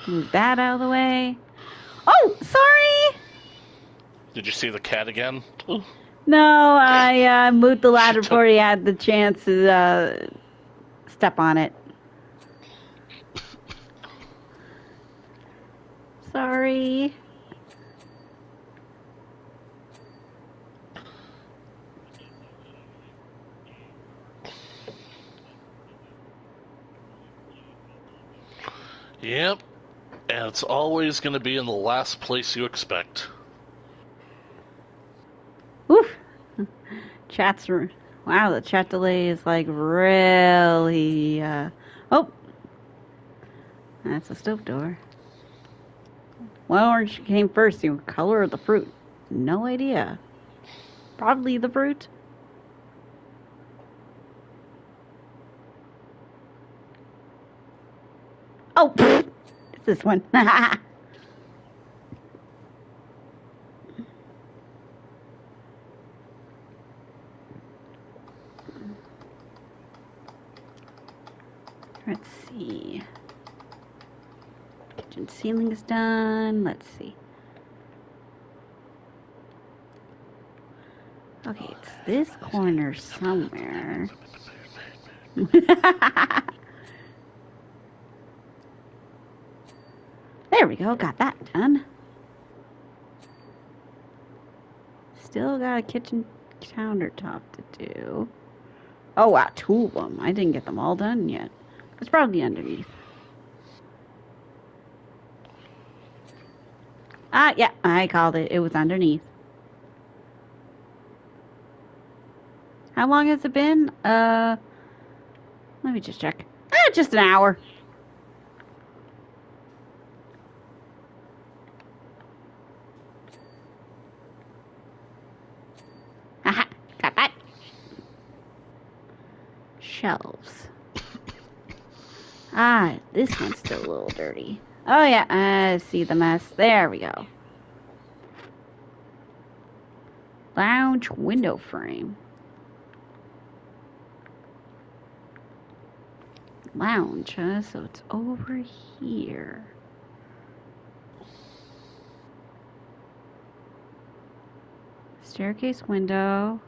A: move that out of the way. Oh, sorry!
C: Did you see the cat again?
A: No, I moved the ladder before he had the chance to step on it. Sorry.
C: Yep, and it's always going to be in the last place you expect.
A: Oof. Wow, the chat delay is like really, oh, that's a stove door. What orange came first, the color or the fruit? No idea. Probably the fruit. Oh, it's this one. Let's see. Kitchen ceiling's done. Let's see. Okay, it's this corner somewhere. There we go. Got that done. Still got a kitchen countertop to do. Oh, wow. 2 of them. I didn't get them all done yet. It's probably underneath. Ah, yeah. I called it. It was underneath. How long has it been? Let me just check. Just an hour. Haha, got that. Shelves. Ah, this one's still a little dirty. Oh yeah, I see the mess. There we go. Lounge window frame. Lounge, huh? So it's over here. Staircase window.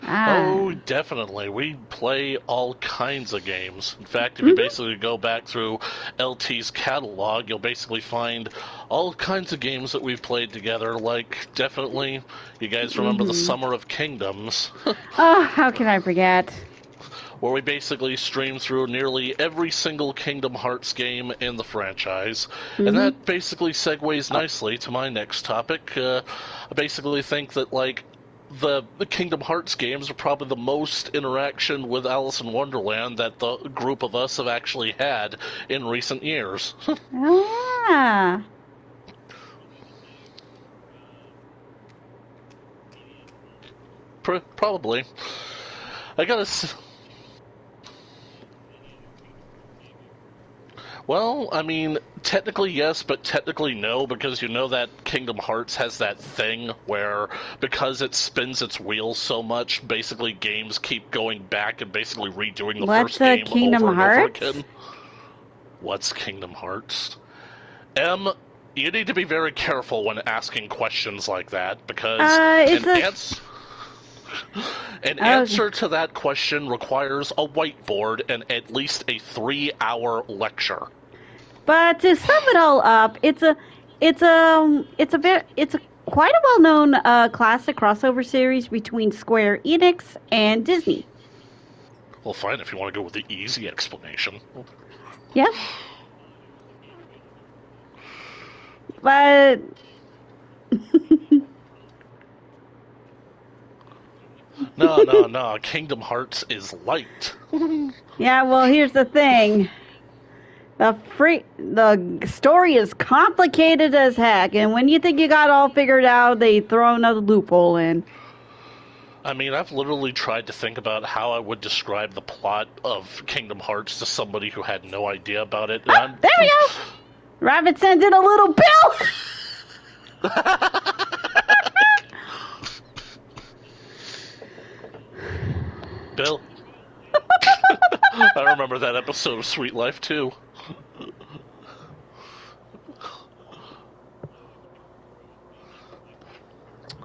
C: Oh, definitely. We play all kinds of games. In fact, if you basically go back through LT's catalog, you'll basically find all kinds of games that we've played together. Like, definitely, you guys remember the Summer of Kingdoms.
A: Oh, how can I forget?
C: Where we basically stream through nearly every single Kingdom Hearts game in the franchise. And that basically segues nicely to my next topic. I basically think that, like, the Kingdom Hearts games are probably the most interaction with Alice-in-Wonderland that the group of us have actually had in recent years.
A: Ah.
C: Probably. I gotta... Well, I mean, technically yes, but technically no, because you know that Kingdom Hearts has that thing where, because it spins its wheels so much, basically games keep going back and basically redoing the first game over and over again. What's Kingdom Hearts? You need to be very careful when asking questions like that, because an answer to that question requires a whiteboard and at least a 3-hour lecture.
A: But to sum it all up, it's a quite a well-known classic crossover series between Square Enix and Disney.
C: Well, fine if you want to go with the easy explanation.
A: Yeah. But
C: No. Kingdom Hearts is light.
A: Yeah, well, here's the thing. The story is complicated as heck, and when you think you got it all figured out, they throw another loophole in.
C: I mean, I've literally tried to think about how I would describe the plot of Kingdom Hearts to somebody who had no idea about it.
A: Oh, there we go! Rabbit sent in a little bill!
C: Bill? I remember that episode of Sweet Life, too.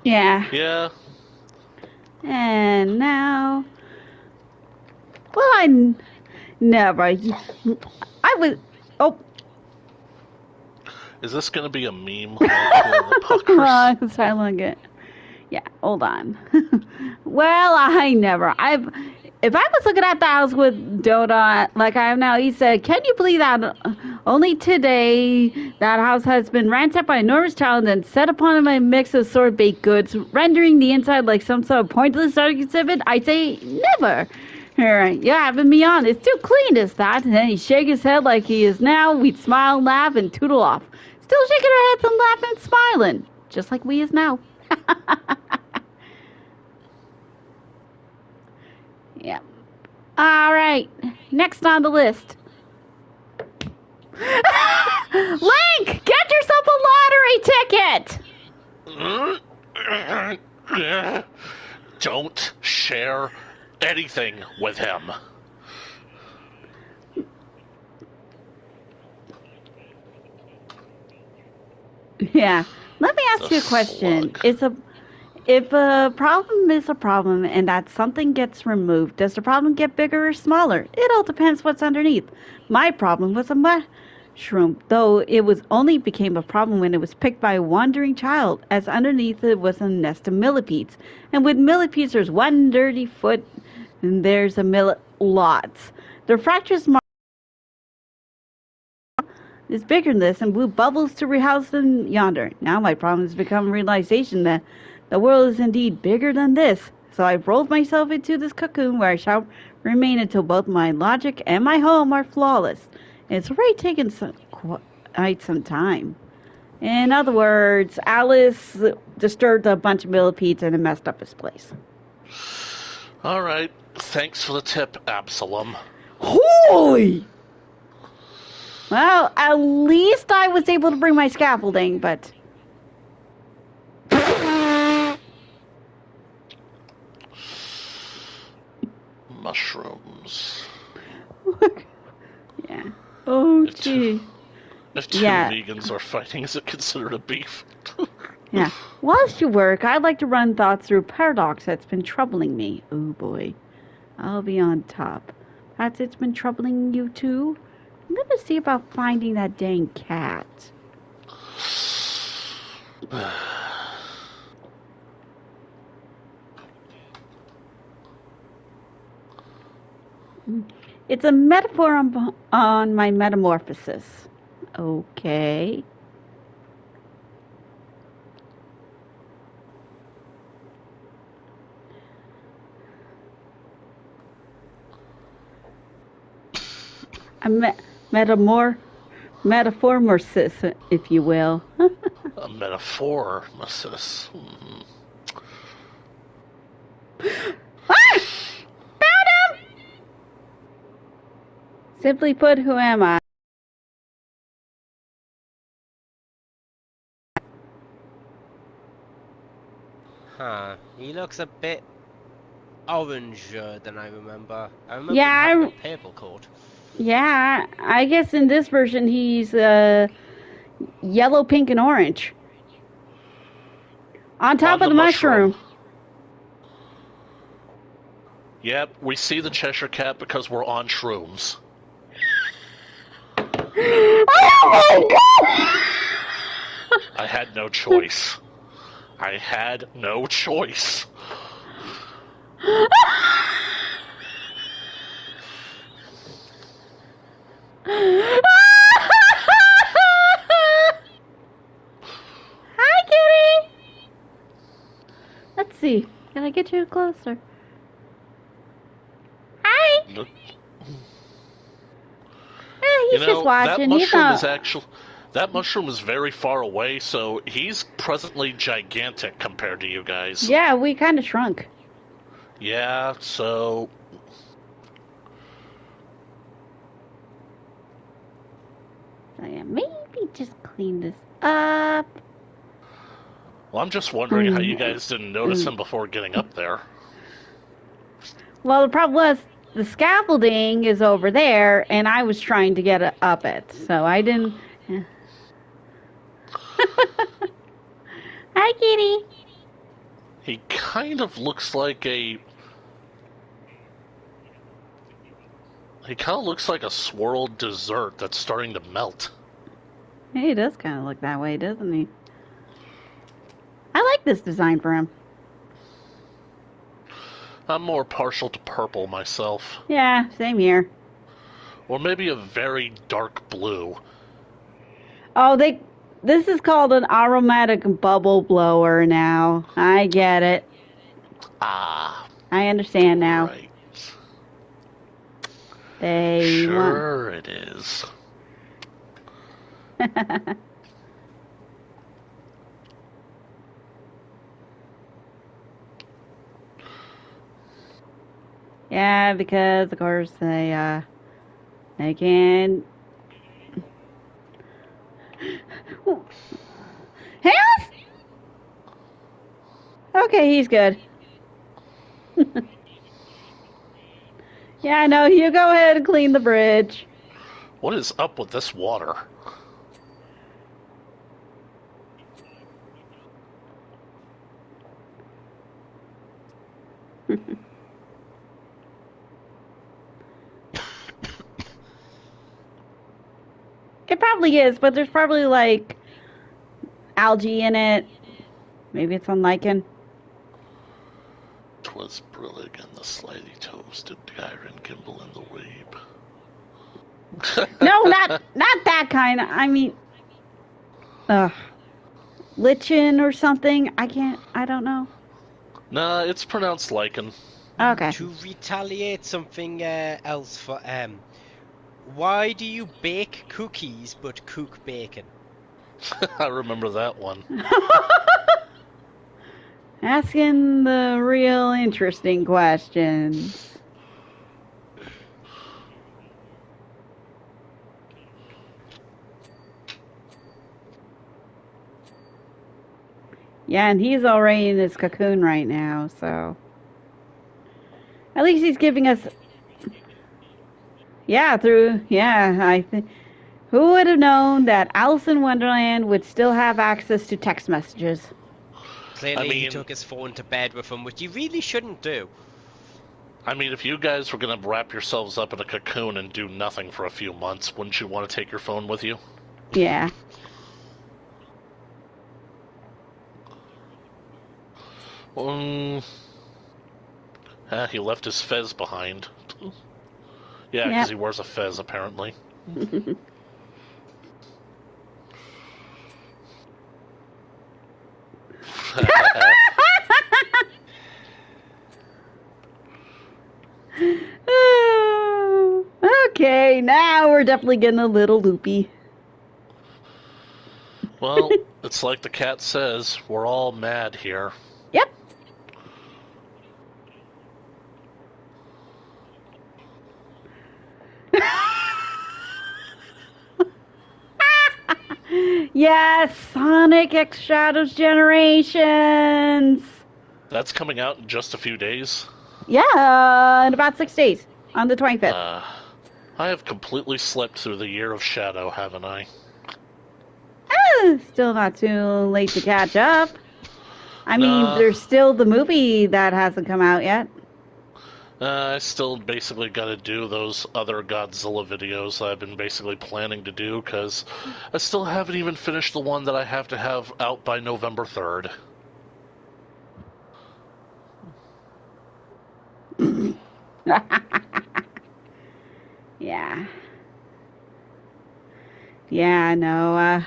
A: Yeah.
C: Yeah.
A: And now... Well, I was... Oh.
C: Is this going to be a meme?
A: Silent. Yeah, hold on. Well, if I was looking at the house with Dota like I am now, he said, "Can you believe that only today that house has been ransacked by an enormous child and set upon by a mix of sort of baked goods, rendering the inside like some sort of pointless art exhibit? I say never. You having me on. It's too clean, is that?" And then he'd shake his head like he is now. We'd smile, laugh, and tootle off. Still shaking our heads and laughing and smiling, just like we is now. Yeah. All right. Next on the list. Link, get yourself a lottery ticket.
C: Don't share anything with him.
A: Yeah. Let me ask you a question. if a problem is a problem and that something gets removed, does the problem get bigger or smaller? It all depends what's underneath. My problem was a mushroom, though it was only became a problem when it was picked by a wandering child, as underneath it was a nest of millipedes. And with millipedes, there's one dirty foot, and there's a lots. The fractures is bigger than this and blew bubbles to rehouse them yonder. Now my problem has become realization that the world is indeed bigger than this. So I've rolled myself into this cocoon where I shall remain until both my logic and my home are flawless. It's already taken quite some time. In other words, Alice disturbed a bunch of millipedes and it messed up his place.
C: All right. Thanks for the tip, Absalom.
A: Holy! Well, at least I was able to bring my scaffolding, but...
C: Mushrooms.
A: Yeah. Oh, gee.
C: If two vegans are fighting, is it considered a beef?
A: Yeah. Whilst you work, I'd like to run thoughts through a paradox that's been troubling me. Oh, boy. I'll be on top. Perhaps it's been troubling you, too? I'm going to see about finding that dang cat. It's a metaphor on my metamorphosis. Okay. A metaphormosis, if you will.
C: A metaphormosis.
A: Ah! Found him! Simply put, who am I?
B: Huh. He looks a bit oranger than I remember. I remember
A: Yeah,
B: him having a purple coat.
A: Yeah, I guess in this version he's yellow, pink, and orange. On top of the mushroom.
C: Yep, we see the Cheshire Cat because we're on shrooms.
A: Oh my god!
C: I had no choice. I had no choice.
A: Hi, kitty! Let's see. Can I get you closer? Hi!
C: Look.
A: He's just watching.
C: That mushroom is very far away, so he's presently gigantic compared to you guys.
A: Yeah, we kind of shrunk.
C: Yeah, so...
A: So yeah, maybe just clean this up.
C: Well, I'm just wondering how you guys didn't notice him before getting up there.
A: Well, the problem was the scaffolding is over there, and I was trying to get up it, so I didn't... Hi, kitty.
C: He kind of looks like a... He kind of looks like a swirled dessert that's starting to melt.
A: He does kind of look that way, doesn't he? I like this design for him.
C: I'm more partial to purple myself.
A: Yeah, same here.
C: Or maybe a very dark blue.
A: Oh, this is called an aromatic bubble blower now. I get it.
C: Ah.
A: I understand now.
C: Right. Sure it is.
A: Yeah, because of course they can. Haos? Okay, he's good. Yeah, no, you go ahead and clean the bridge.
C: What is up with this water?
A: It probably is, but there's probably like algae in it. Maybe it's on lichen.
C: 'Twas brillig and the slithy toasted Gyron Gimble and the Weeb.
A: No, not that kind. I mean, lichen or something. I don't know.
C: Nah, it's pronounced lichen.
A: Okay.
B: To retaliate something else for why do you bake cookies but cook bacon?
C: I remember that one.
A: Asking the real interesting questions. Yeah, and he's already in his cocoon right now, so at least he's giving us. Yeah, who would have known that Alice-in-Wonderland would still have access to text messages?
B: Clearly, he took his phone to bed with him, which he really shouldn't do.
C: I mean, if you guys were going to wrap yourselves up in a cocoon and do nothing for a few months, wouldn't you want to take your phone with you?
A: Yeah.
C: He left his fez behind. Yeah, because he wears a fez, apparently.
A: Okay, now we're definitely getting a little loopy.
C: Well, it's like the cat says, we're all mad here.
A: Yep. Yes, Sonic X Shadows Generations.
C: That's coming out in just a few days.
A: Yeah, in about 6 days, on the 25th.
C: I have completely slept through the year of Shadow, haven't I?
A: Still not too late to catch up. I mean, there's still the movie that hasn't come out yet.
C: I still basically got to do those other Godzilla videos I've been basically planning to do, because I still haven't even finished the one that I have to have out by November 3rd.
A: Yeah. Yeah, no,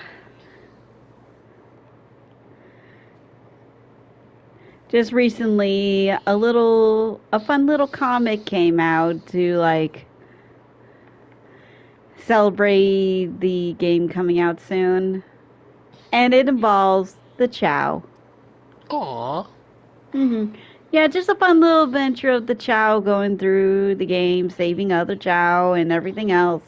A: just recently, a fun little comic came out to, like, celebrate the game coming out soon. And it involves the Chow.
C: Aww.
A: Yeah, just a fun little adventure of the Chow going through the game, saving other Chow and everything else.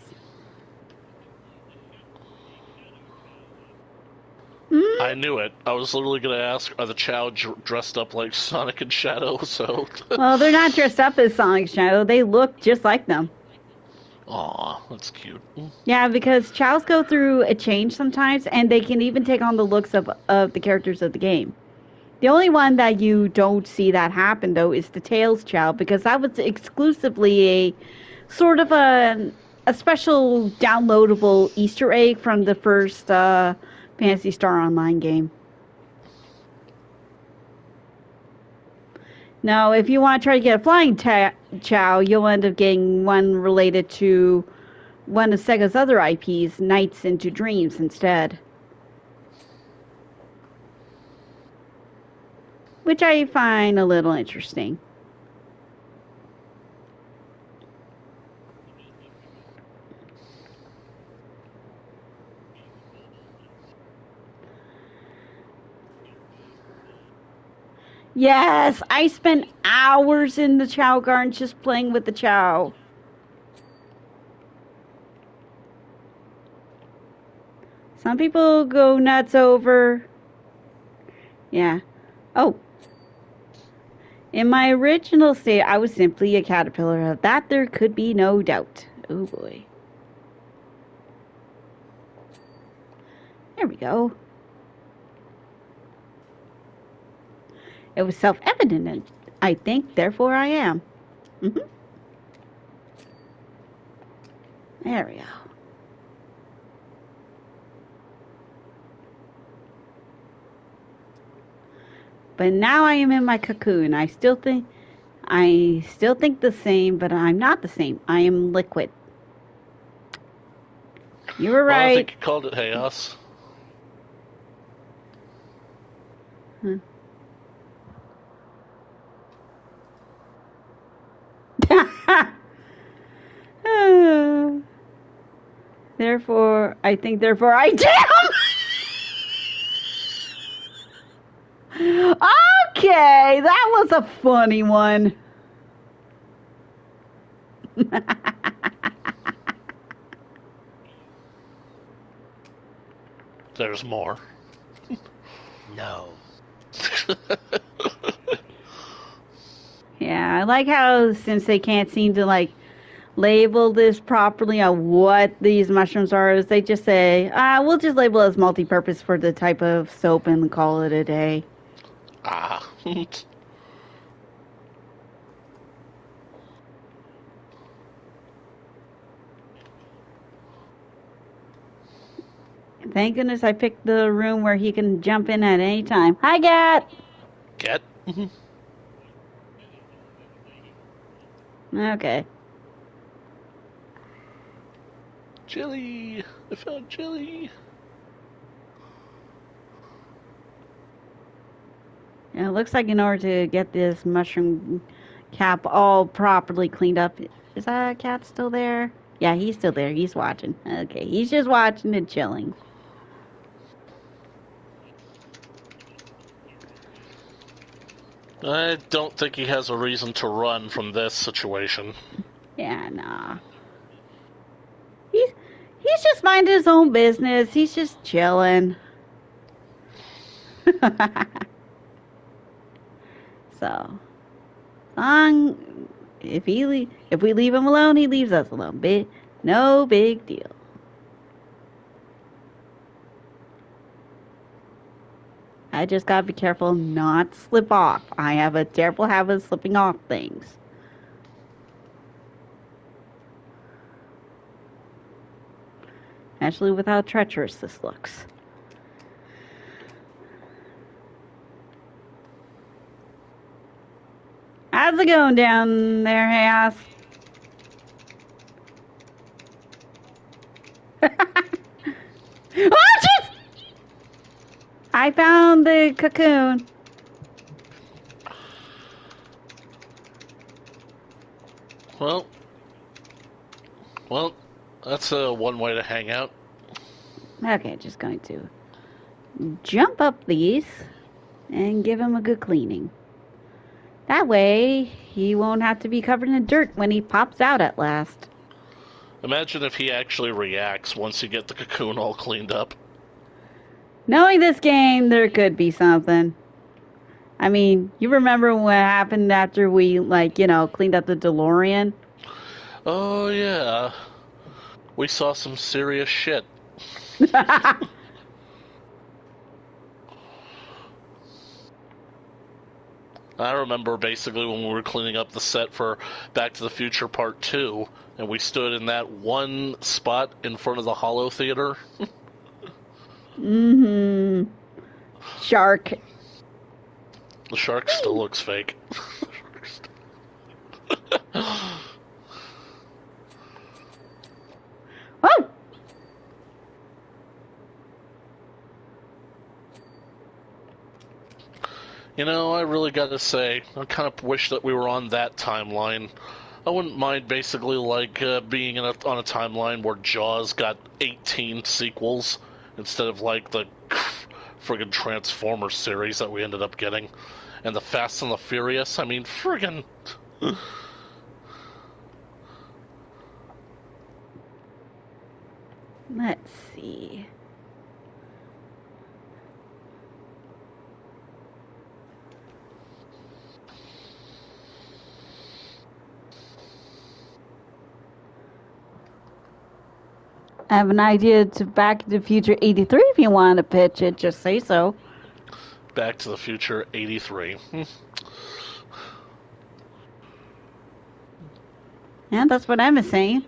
C: I knew it. I was literally going to ask, are the Chow dressed up like Sonic and Shadow? So.
A: Well, they're not dressed up as Sonic Shadow. They look just like them.
C: Aw, that's cute.
A: Yeah, because Chows go through a change sometimes, and they can even take on the looks of the characters of the game. The only one that you don't see that happen, though, is the Tails Chow, because that was exclusively a sort of a special downloadable Easter egg from the first Phantasy Star Online game. Now, if you want to try to get a flying Chow, you'll end up getting one related to one of Sega's other IPs, Nights into Dreams, instead. Which I find a little interesting. Yes, I spent hours in the Chow Garden just playing with the Chow. Some people go nuts over... Yeah. Oh. In my original state, I was simply a caterpillar. Of that there could be no doubt. Oh boy. There we go. It was self-evident, and I think, therefore I am. There we go. But now I am in my cocoon. I still think the same, but I'm not the same. I am liquid. You were
C: Well, I
A: right.
C: think you called it Haos.
A: Therefore, I am. Okay, that was a funny one.
C: There's more.
B: No.
A: Yeah, I like how since they can't seem to like label this properly on what these mushrooms are, is they just say, we'll just label it as multi-purpose for the type of soap and call it a day.
C: Ah.
A: Thank goodness I picked the room where he can jump in at any time. Hi, Gat!
C: Get?
A: Okay.
C: Jelly! I found jelly!
A: Yeah, it looks like in order to get this mushroom cap all properly cleaned up, is that cat still there? Yeah, he's still there. He's watching. Okay, he's just watching and chilling.
C: I don't think he has a reason to run from this situation.
A: Yeah, nah. He's just minding his own business. He's just chilling. So, if we leave him alone, he leaves us alone. No big deal. I just gotta be careful not slip off. I have a terrible habit of slipping off things. Especially with how treacherous this looks. How's it going down there, Haos? Oh, jeez! I found the cocoon.
C: Well, that's one way to hang out.
A: Okay, just going to jump up these and give him a good cleaning. That way, he won't have to be covered in dirt when he pops out at last.
C: Imagine if he actually reacts once you get the cocoon all cleaned up.
A: Knowing this game, there could be something. I mean, you remember what happened after we, cleaned up the DeLorean?
C: Oh, yeah. We saw some serious shit. I remember basically when we were cleaning up the set for Back to the Future Part 2, and we stood in that one spot in front of the Hollow Theater.
A: Mm-hmm. Shark.
C: The shark still looks fake.
A: Oh!
C: You know, I really gotta say, I kind of wish that we were on that timeline. I wouldn't mind basically being on a timeline where Jaws got 18 sequels instead of like the friggin' Transformers series that we ended up getting. And the Fast and the Furious, I mean, friggin'...
A: Let's see. I have an idea to Back to the Future 83 if you want to pitch it, just say so.
C: Back to the Future 83.
A: Yeah, that's what Emma's saying.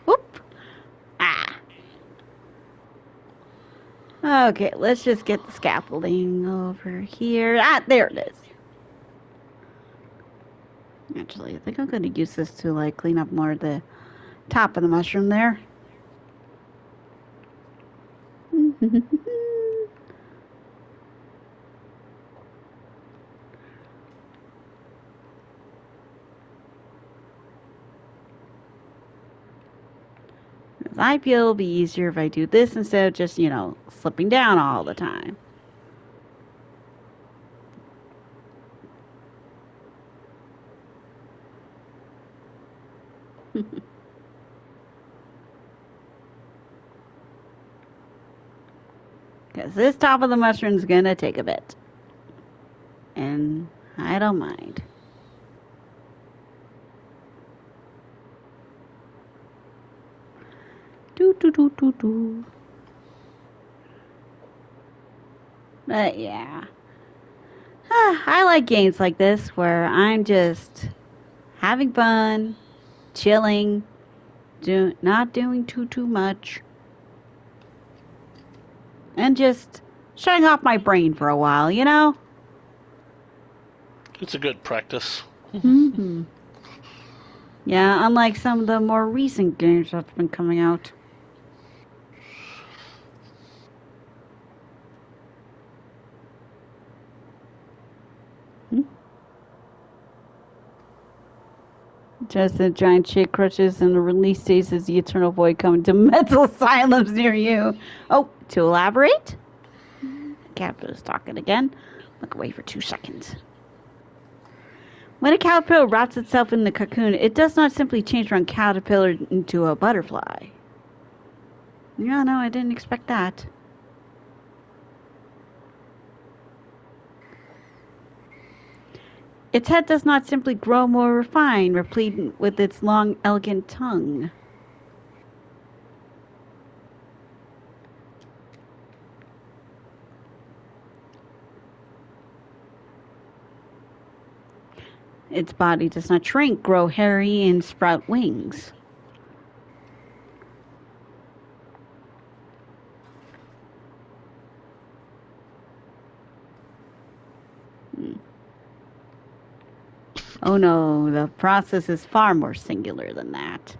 A: Whoop. Ah. Okay, let's just get the scaffolding over here. Ah, there it is. Actually, I think I'm going to use this to, like, clean up more of the top of the mushroom there. I feel it'll be easier if I do this instead of just, slipping down all the time. Because this top of the mushroom is going to take a bit. And I don't mind. Do. But yeah. I like games like this where I'm just having fun, chilling, not doing too much, and just shutting off my brain for a while,
C: It's a good practice.
A: Mm-hmm. Yeah, unlike some of the more recent games that's been coming out. Just a giant shit crushes and the release date is the eternal void coming to mental asylums near you. Oh, to elaborate? Caterpillar's talking again. Look away for 2 seconds. When a caterpillar wraps itself in the cocoon, it does not simply change from caterpillar into a butterfly. Yeah, no, I didn't expect that. Its head does not simply grow more refined, replete with its long, elegant tongue. Its body does not shrink, grow hairy, and sprout wings. Oh no, the process is far more singular than that.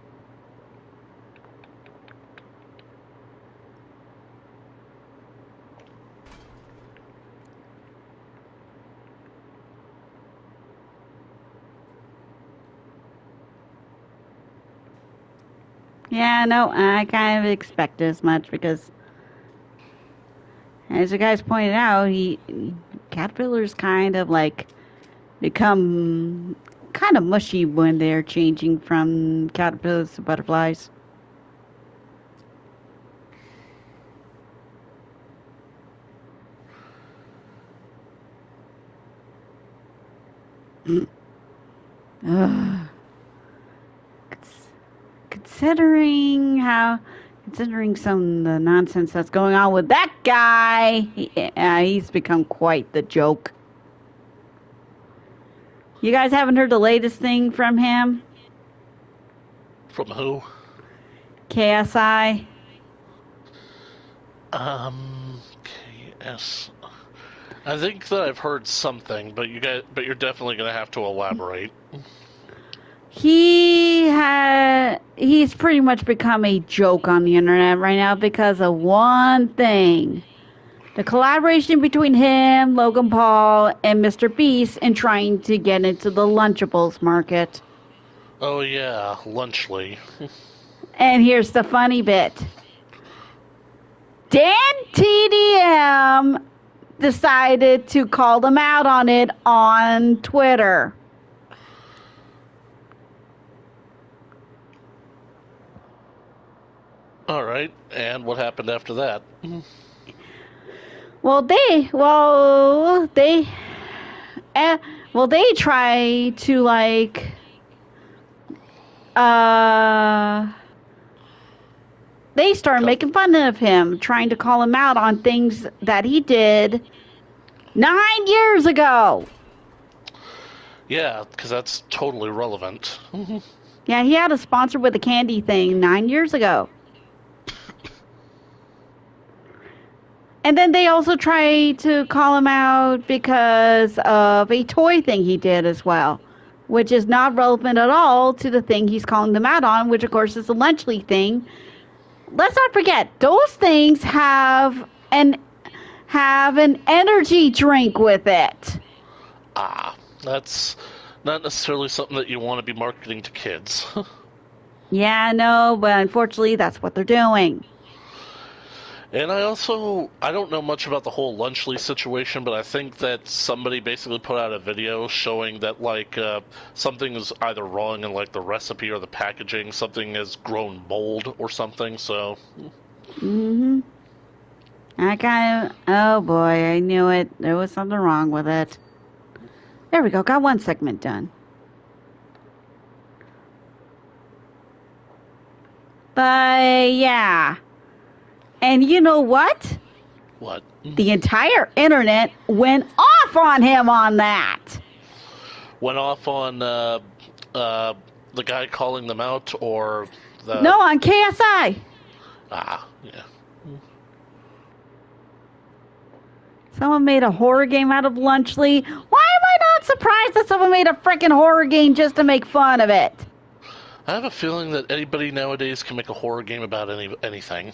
A: Yeah, no, I kind of expect as much because, as you guys pointed out, caterpillars kind of like become kind of mushy when they're changing from caterpillars to butterflies. Considering some of the nonsense that's going on with that guy, he's become quite the joke. You guys haven't heard the latest thing from him?
C: From who?
A: KSI?
C: KS. I think that I've heard something, but you're definitely going to have to elaborate.
A: He's pretty much become a joke on the internet right now because of one thing. The collaboration between him, Logan Paul, and Mr. Beast in trying to get into the Lunchables market.
C: Oh yeah, Lunchly.
A: And here's the funny bit. Dan TDM decided to call them out on it on Twitter.
C: All right, and what happened after that?
A: They try to they started making fun of him, trying to call him out on things that he did 9 years ago.
C: Yeah, because that's totally relevant.
A: Yeah, he had a sponsor with a candy thing 9 years ago. And then they also try to call him out because of a toy thing he did as well, which is not relevant at all to the thing he's calling them out on, which of course is the Lunchley thing. Let's not forget, those things have an energy drink with it.
C: That's not necessarily something that you want to be marketing to kids.
A: Yeah, no, but unfortunately that's what they're doing.
C: And I don't know much about the whole Lunchley situation, but I think that somebody basically put out a video showing that, like, something is either wrong in, like, the recipe or the packaging. Something has grown mold or something, so...
A: Mm-hmm. Oh boy, I knew it. There was something wrong with it. There we go, got one segment done. But, yeah. And you know what?
C: What?
A: The entire internet went off on him on that.
C: Went off on the guy calling them out, or the...
A: No, on KSI.
C: Yeah.
A: Someone made a horror game out of Lunchley. Why am I not surprised that someone made a freaking horror game just to make fun of it?
C: I have a feeling that anybody nowadays can make a horror game about anything.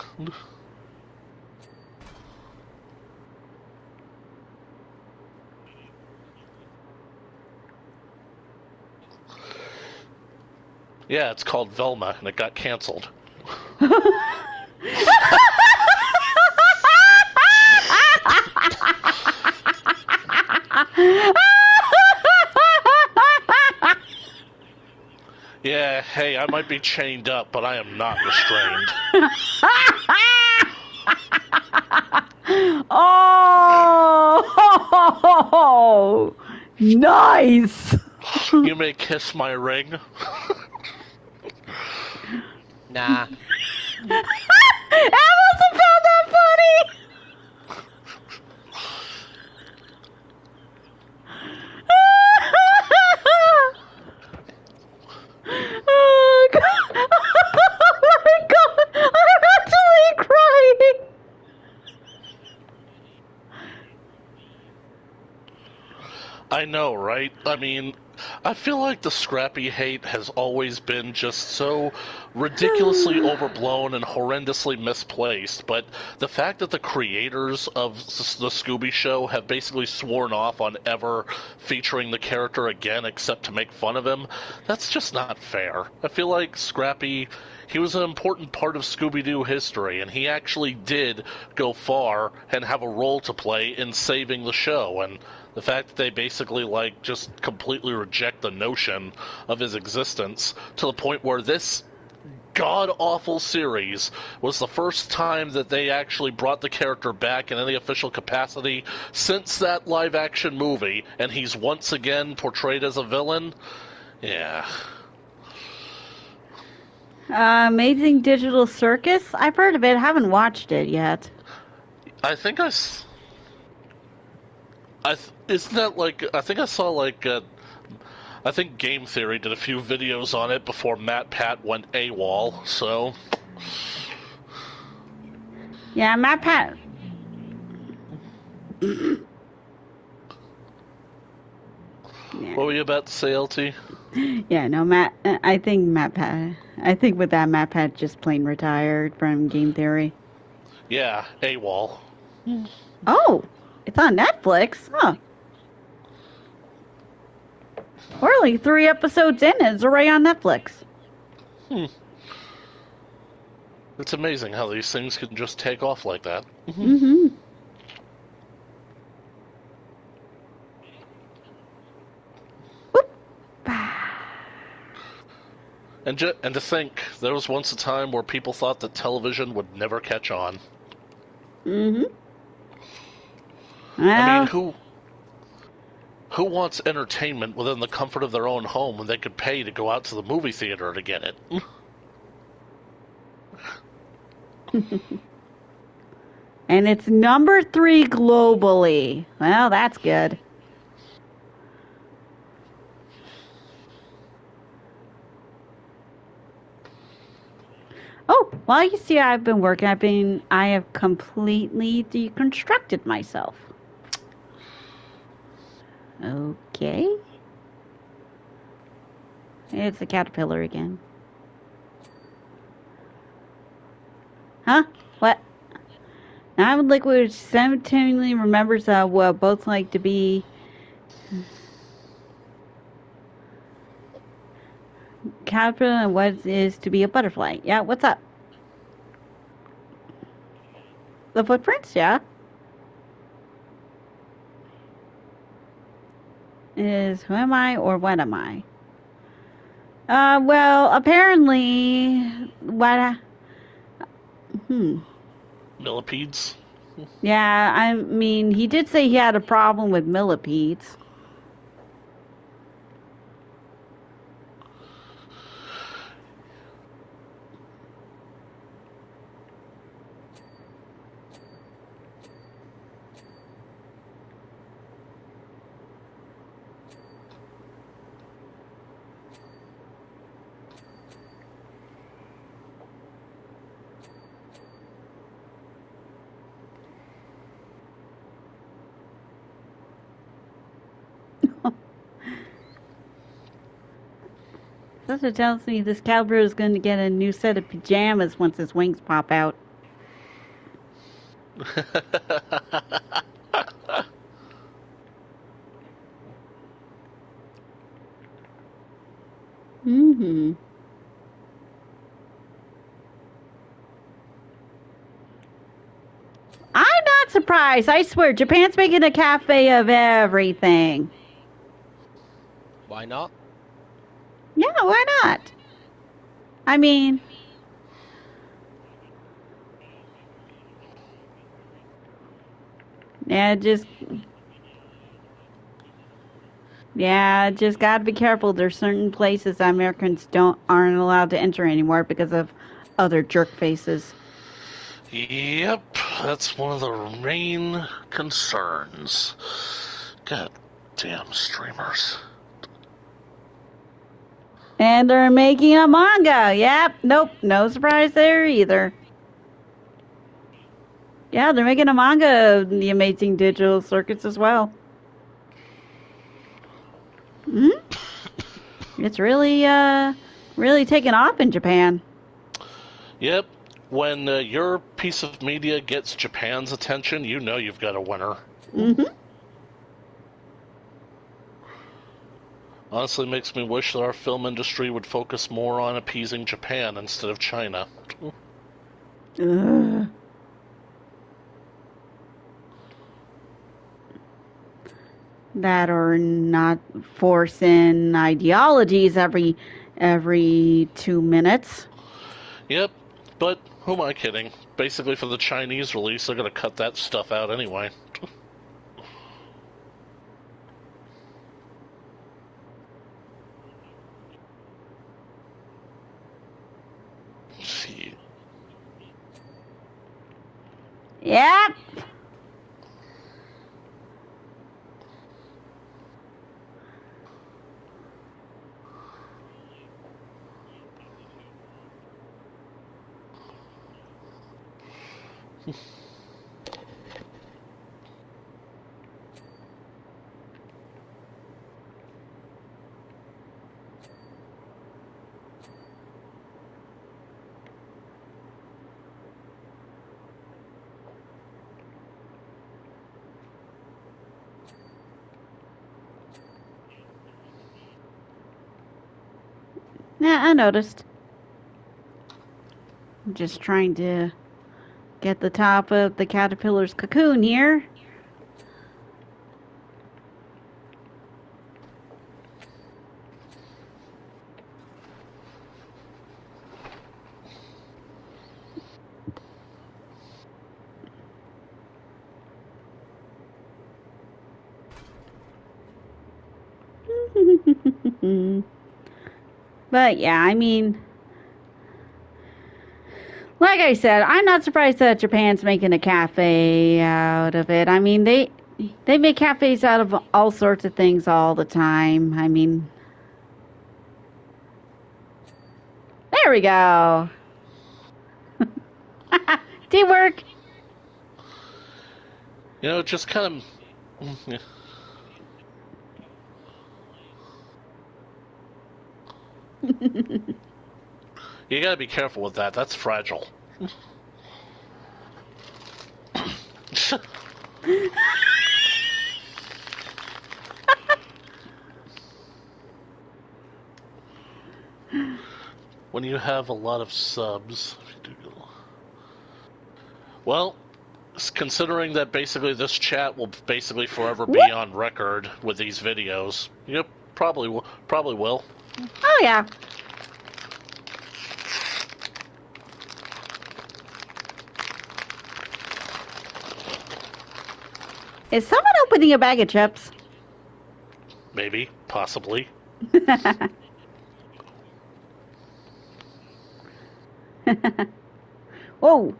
C: Yeah, it's called Velma, and it got canceled. Yeah, hey, I might be chained up, but I am not restrained.
A: Oh, nice.
C: You may kiss my ring.
B: Nah.
A: I must have found that funny. Oh, God. Oh, my God. I'm actually crying.
C: I know, right? I mean, I feel like the Scrappy hate has always been just so ridiculously overblown and horrendously misplaced, but the fact that the creators of the Scooby Show have basically sworn off on ever featuring the character again except to make fun of him, that's just not fair. I feel like Scrappy, he was an important part of Scooby-Doo history, and he actually did go far and have a role to play in saving the show, and the fact that they basically, like, just completely reject the notion of his existence to the point where this god-awful series was the first time that they actually brought the character back in any official capacity since that live-action movie, and he's once again portrayed as a villain. Yeah.
A: Amazing Digital Circus? I've heard of it. Haven't watched it yet.
C: I think isn't that like, I think I saw like, I think Game Theory did a few videos on it before Matt Pat went AWOL, so.
A: Yeah, Matt Pat.
C: What were you about to say, LT?
A: Yeah, no, I think with that, Matt Pat just plain retired from Game Theory.
C: Yeah, AWOL.
A: Oh, it's on Netflix, huh? We're only 3 episodes in, and it's already on Netflix.
C: It's amazing how these things can just take off like that.
A: Mm-hmm.
C: And to think, there was once a time where people thought that television would never catch on.
A: Mm-hmm.
C: Well,
A: Well,
C: I mean, who wants entertainment within the comfort of their own home when they could pay to go out to the movie theater to get it?
A: and it's number 3 globally. Well, that's good. Oh, well, you see, I've been working. I have completely deconstructed myself. Okay. It's a caterpillar again. Huh? What? Now I'm liquid simultaneously remembers what both like to be caterpillar and what is to be a butterfly. Yeah, what's up? The footprints, yeah. Is who am I or what am I? Well, apparently, what?
C: Millipedes?
A: Yeah, I mean, he did say he had a problem with millipedes. That's what tells me this caterpillar is going to get a new set of pajamas once his wings pop out. Mm-hmm. I'm not surprised. I swear, Japan's making a cafe of everything.
B: Why not?
A: Yeah, why not? I mean, yeah, just gotta be careful. There's certain places that Americans aren't allowed to enter anymore because of other jerk faces.
C: Yep, that's one of the main concerns. God damn streamers.
A: And they're making a manga. Yep, nope, no surprise there either. Yeah, they're making a manga of the Amazing Digital Circuits as well. Hmm? It's really taken off in Japan.
C: Yep, when your piece of media gets Japan's attention, you know you've got a winner.
A: Mm-hmm.
C: Honestly, makes me wish that our film industry would focus more on appeasing Japan instead of China.
A: Ugh. That or not force in ideologies every 2 minutes.
C: Yep, but who am I kidding? Basically, for the Chinese release, they're gonna cut that stuff out anyway. See.
A: Yep. Yeah, I noticed. I'm just trying to get the top of the caterpillar's cocoon here. But yeah, I mean, like I said, I'm not surprised that Japan's making a cafe out of it. I mean, they make cafes out of all sorts of things all the time. I mean, there we go. Teamwork.
C: You know, just kind of... You gotta be careful with that. That's fragile. When you have a lot of subs... Well, considering that basically this chat will basically forever be on record with these videos, yep, probably will.
A: Oh, yeah. Is someone opening a bag of chips?
C: Maybe, possibly.
A: Whoa.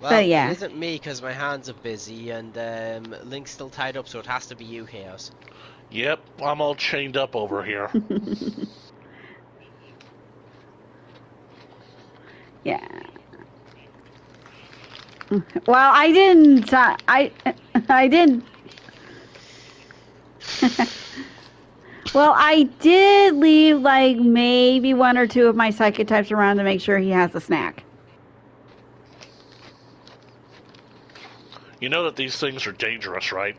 B: Well,
A: yeah.
B: It isn't me because my hands are busy and Link's still tied up, so it has to be you, Haos.
C: Yep, I'm all chained up over here.
A: Yeah. Well, I didn't. I didn't. Well, I did leave like maybe one or two of my psychic types around to make sure he has a snack.
C: You know that these things are dangerous, right?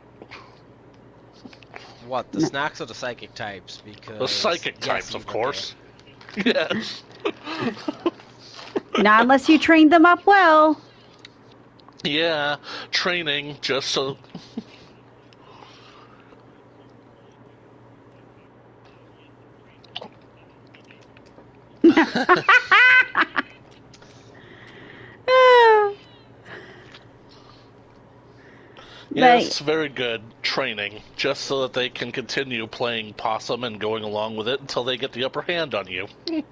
B: What, the snacks or the psychic types? Because
C: The psychic types, of course. Yes.
A: Not unless you trained them up well.
C: Yeah, training just so... Yes, very good training, just so that they can continue playing possum and going along with it until they get the upper hand on you.
A: They're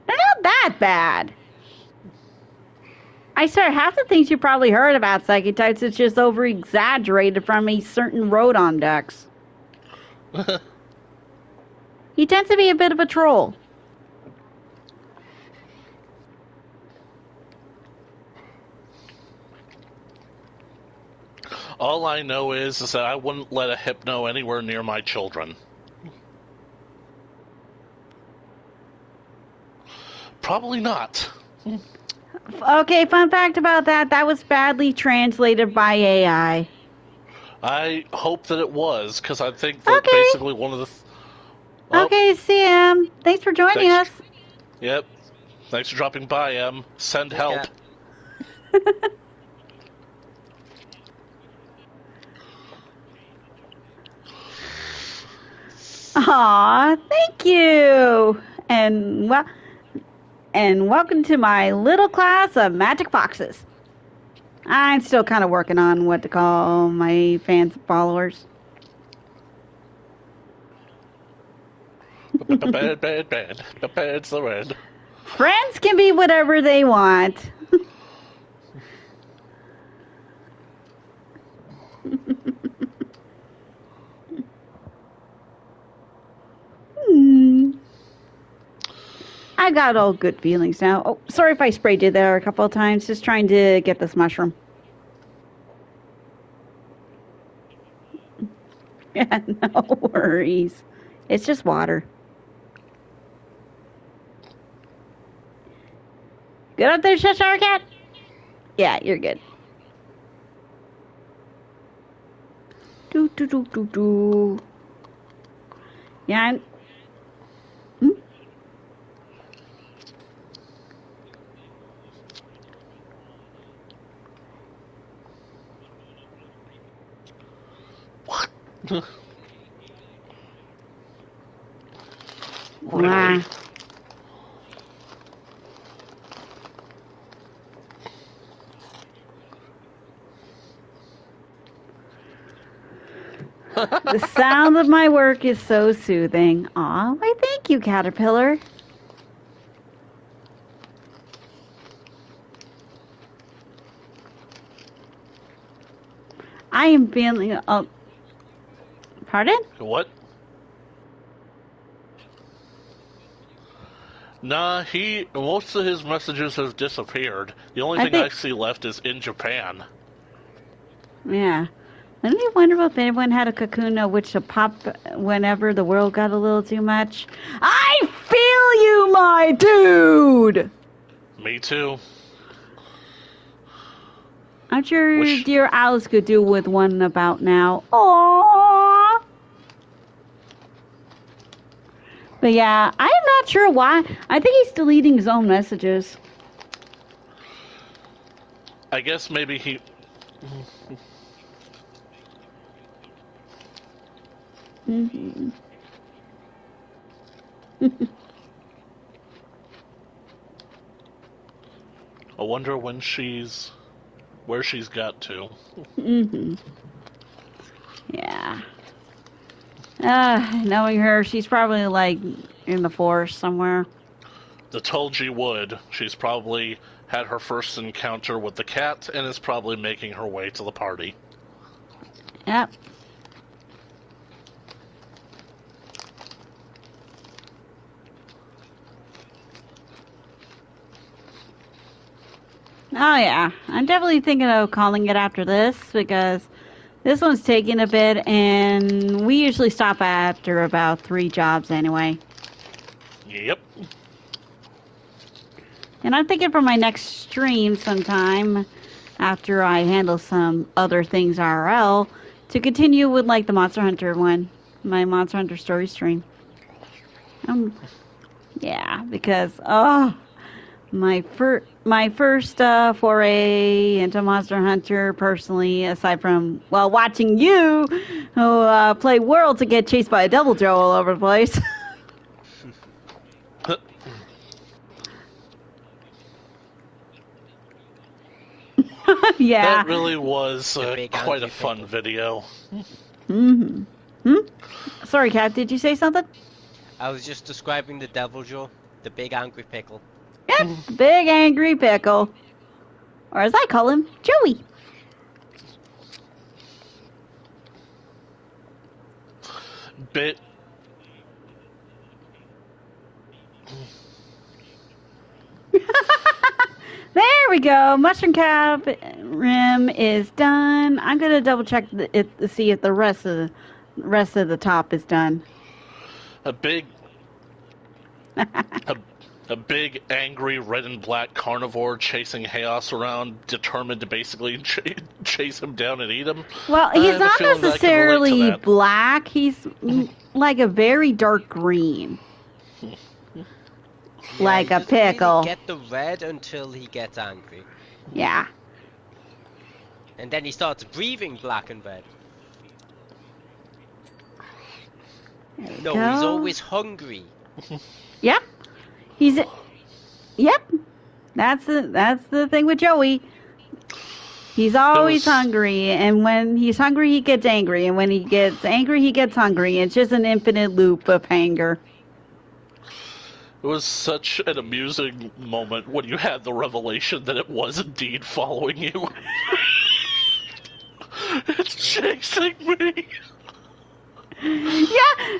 A: not that bad. I swear, half the things you probably heard about psychic types is just over-exaggerated from a certain Rodon Dex. He tends to be a bit of a troll.
C: All I know is that I wouldn't let a hypno anywhere near my children. Probably not.
A: Okay, fun fact about that. That was badly translated by AI.
C: I hope that it was, because I think that basically one of the...
A: Okay, Sam. Thanks for joining us.
C: Yep. Thanks for dropping by, Em. Send help.
A: Aw, thank you. And welcome to my little class of magic foxes. I'm still kind of working on what to call my fans and followers.
C: Bad. Bad's the word.
A: Friends can be whatever they want. I got all good feelings now. Oh, sorry if I sprayed you there a couple of times. Just trying to get this mushroom. Yeah, no worries. It's just water. Good up there, Cheshire Cat? Yeah, you're good. Do. Yeah,
C: Really?
A: The sound of my work is so soothing. Aw, why thank you, Caterpillar. I am feeling... Pardon?
C: What? Nah, most of his messages have disappeared. The only thing I see left is in Japan.
A: Yeah. Let me wonder if anyone had a cocoon which to pop whenever the world got a little too much. I feel you, my dude!
C: Me too.
A: I'm sure dear Alice could do with one about now. Aww! But yeah, I'm not sure why. I think he's deleting his own messages.
C: I guess maybe he...
A: Mm-hmm.
C: I wonder where she's got to.
A: Mm-hmm. Yeah. Knowing her, she's probably like in the forest somewhere.
C: The told you would. She's probably had her first encounter with the cat and is probably making her way to the party.
A: Yep. Oh yeah, I'm definitely thinking of calling it after this because this one's taking a bit and we usually stop after about 3 jobs anyway.
C: Yep.
A: And I'm thinking for my next stream sometime after I handle some other things IRL to continue with like the Monster Hunter one, my Monster Hunter story stream. Yeah, because my first foray into Monster Hunter personally, aside from watching you play World to get chased by a Devil Joe all over the place. Yeah.
C: That really was quite a fun video.
A: Mm-hmm. Sorry, Kat, did you say something?
B: I was just describing the Devil Joe, the big angry pickle.
A: Yep, big angry pickle. Or as I call him, Joey.
C: Bit.
A: There we go. Mushroom cap rim is done. I'm gonna double check it to see if the rest of the top is done.
C: A big big angry red and black carnivore chasing Haos around, determined to basically chase him down and eat him.
A: Well, he's not necessarily black. He's like a very dark green.
B: Yeah,
A: like a pickle.
B: Really get the red until he gets angry.
A: Yeah.
B: And then he starts breathing black and red. No, he's always hungry.
A: Yep. Yep. That's the thing with Joey. He's always hungry, and when he's hungry, he gets angry, and when he gets angry, he gets hungry. It's just an infinite loop of anger.
C: It was such an amusing moment when you had the revelation that it was indeed following you. It's chasing me.
A: Yeah.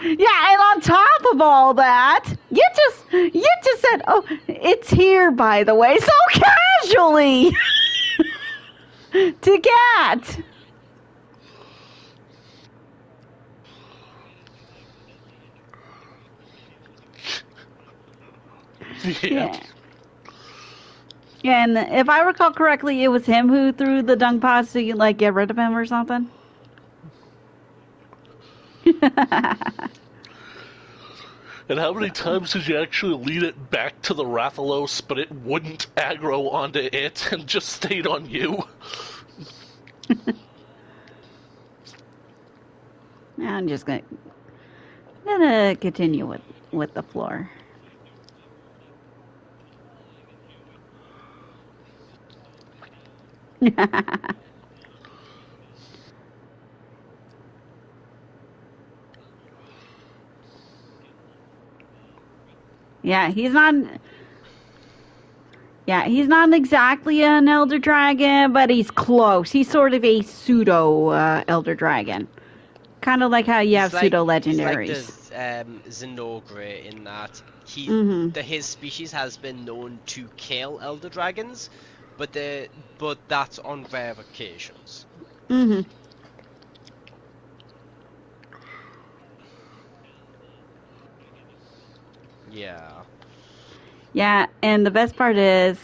A: Yeah, and on top of all that, you just said, "Oh, it's here, by the way," so casually to Cat. Yeah. Yeah, and if I recall correctly, it was him who threw the dung pots to like get rid of him or something.
C: And how many times did you actually lead it back to the Rathalos, but it wouldn't aggro onto it and just stayed on you?
A: Now I'm just gonna continue with the floor. Yeah, he's not. Yeah, he's not exactly an elder dragon, but he's close. He's sort of a pseudo elder dragon. Kind of like how you have pseudo
B: He's like the
A: legendaries.
B: Xenogre in that
A: Mm-hmm.
B: his species has been known to kill elder dragons, but that's on rare occasions.
A: Mm-hmm.
B: Yeah.
A: Yeah, and the best part is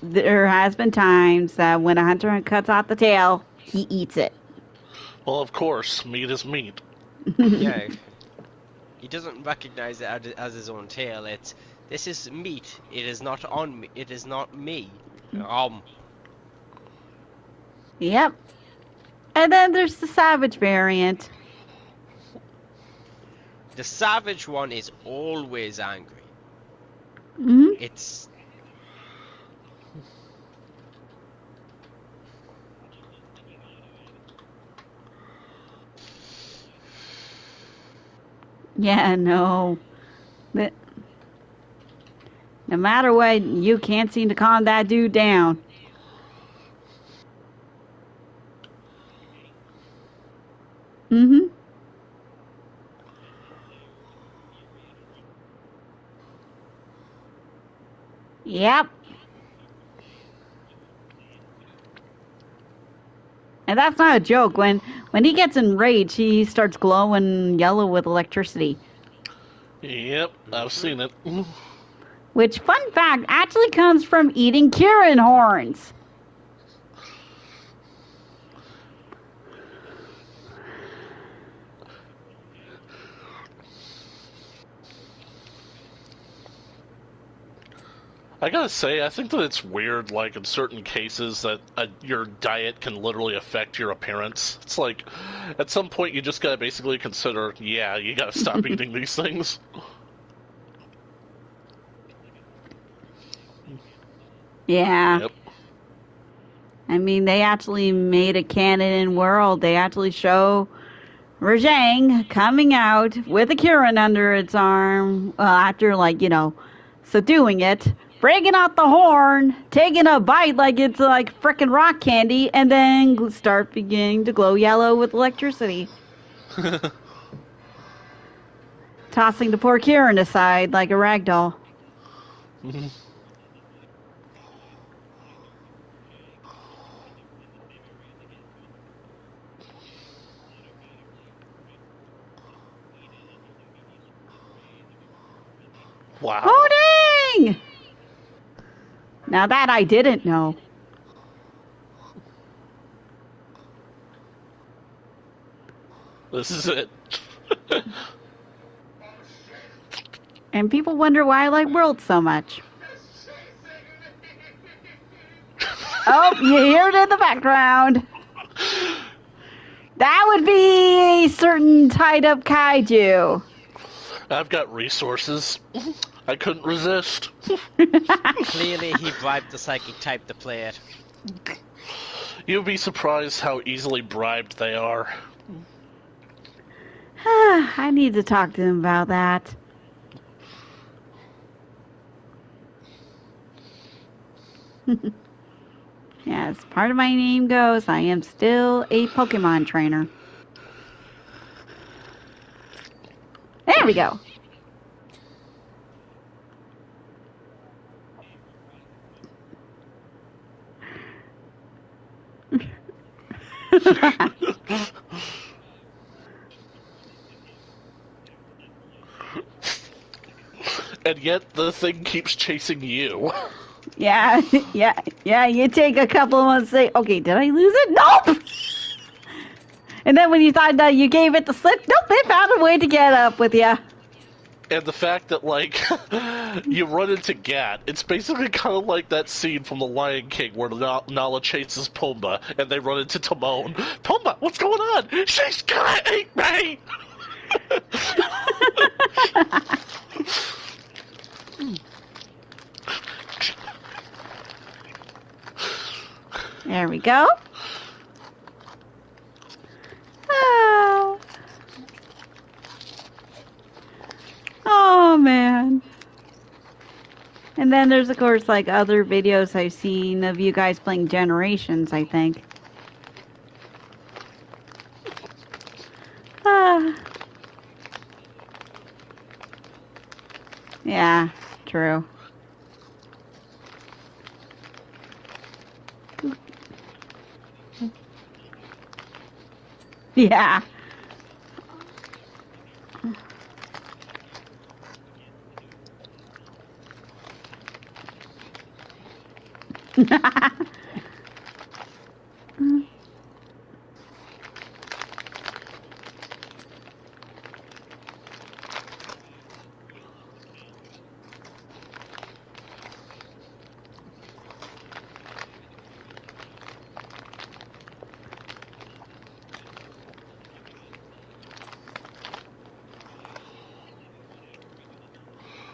A: there has been times that when a hunter cuts off the tail, he eats it.
C: Well, of course, meat is meat.
B: Yeah. He doesn't recognize it as his own tail. This is meat. It is not on me. It is not me.
A: Yep. And then there's the savage variant.
B: The savage one is always angry.
A: Mm-hmm.
B: It's
A: Yeah, no. No matter what, you can't seem to calm that dude down. Mm-hmm. Yep. And that's not a joke. When he gets enraged, he starts glowing yellow with electricity.
C: Yep, I've seen it.
A: Which, fun fact, actually comes from eating Kirin horns.
C: I gotta say, I think that it's weird, like, in certain cases, that your diet can literally affect your appearance. It's like, at some point, you just gotta basically consider, yeah, you gotta stop eating these things.
A: Yeah.
C: Yep.
A: I mean, they actually made a canon world. They actually show Rajang coming out with a Kirin under its arm, after, like, subduing it, breaking out the horn, taking a bite like it's like frickin' rock candy, and then start beginning to glow yellow with electricity. Tossing the poor Kirin aside like a rag doll.
C: Wow.
A: Oh, dang! Now that I didn't know.
C: This is it.
A: And people wonder why I like World so much. Oh, you hear it in the background. That would be a certain tied-up kaiju.
C: I've got resources. I couldn't resist.
B: clearly he bribed the psychic type to play it.
C: You'd be surprised how easily bribed they are.
A: I need to talk to him about that. As part of my name goes, I am still a Pokemon trainer. There we go.
C: And yet the thing keeps chasing you.
A: Yeah. You take a couple of months, say, okay, did I lose it? Nope! And then when you thought that you gave it the slip, nope, they found a way to get up with you.
C: And the fact that, like, you run into Gat, it's basically kind of like that scene from The Lion King where Nala chases Pumbaa, and they run into Timon. Pumbaa, what's going on? She's gonna eat me!
A: There we go. Oh. Oh, man. And then there's, of course, like other videos I've seen of you guys playing Generations, I think. Yeah, true. Yeah.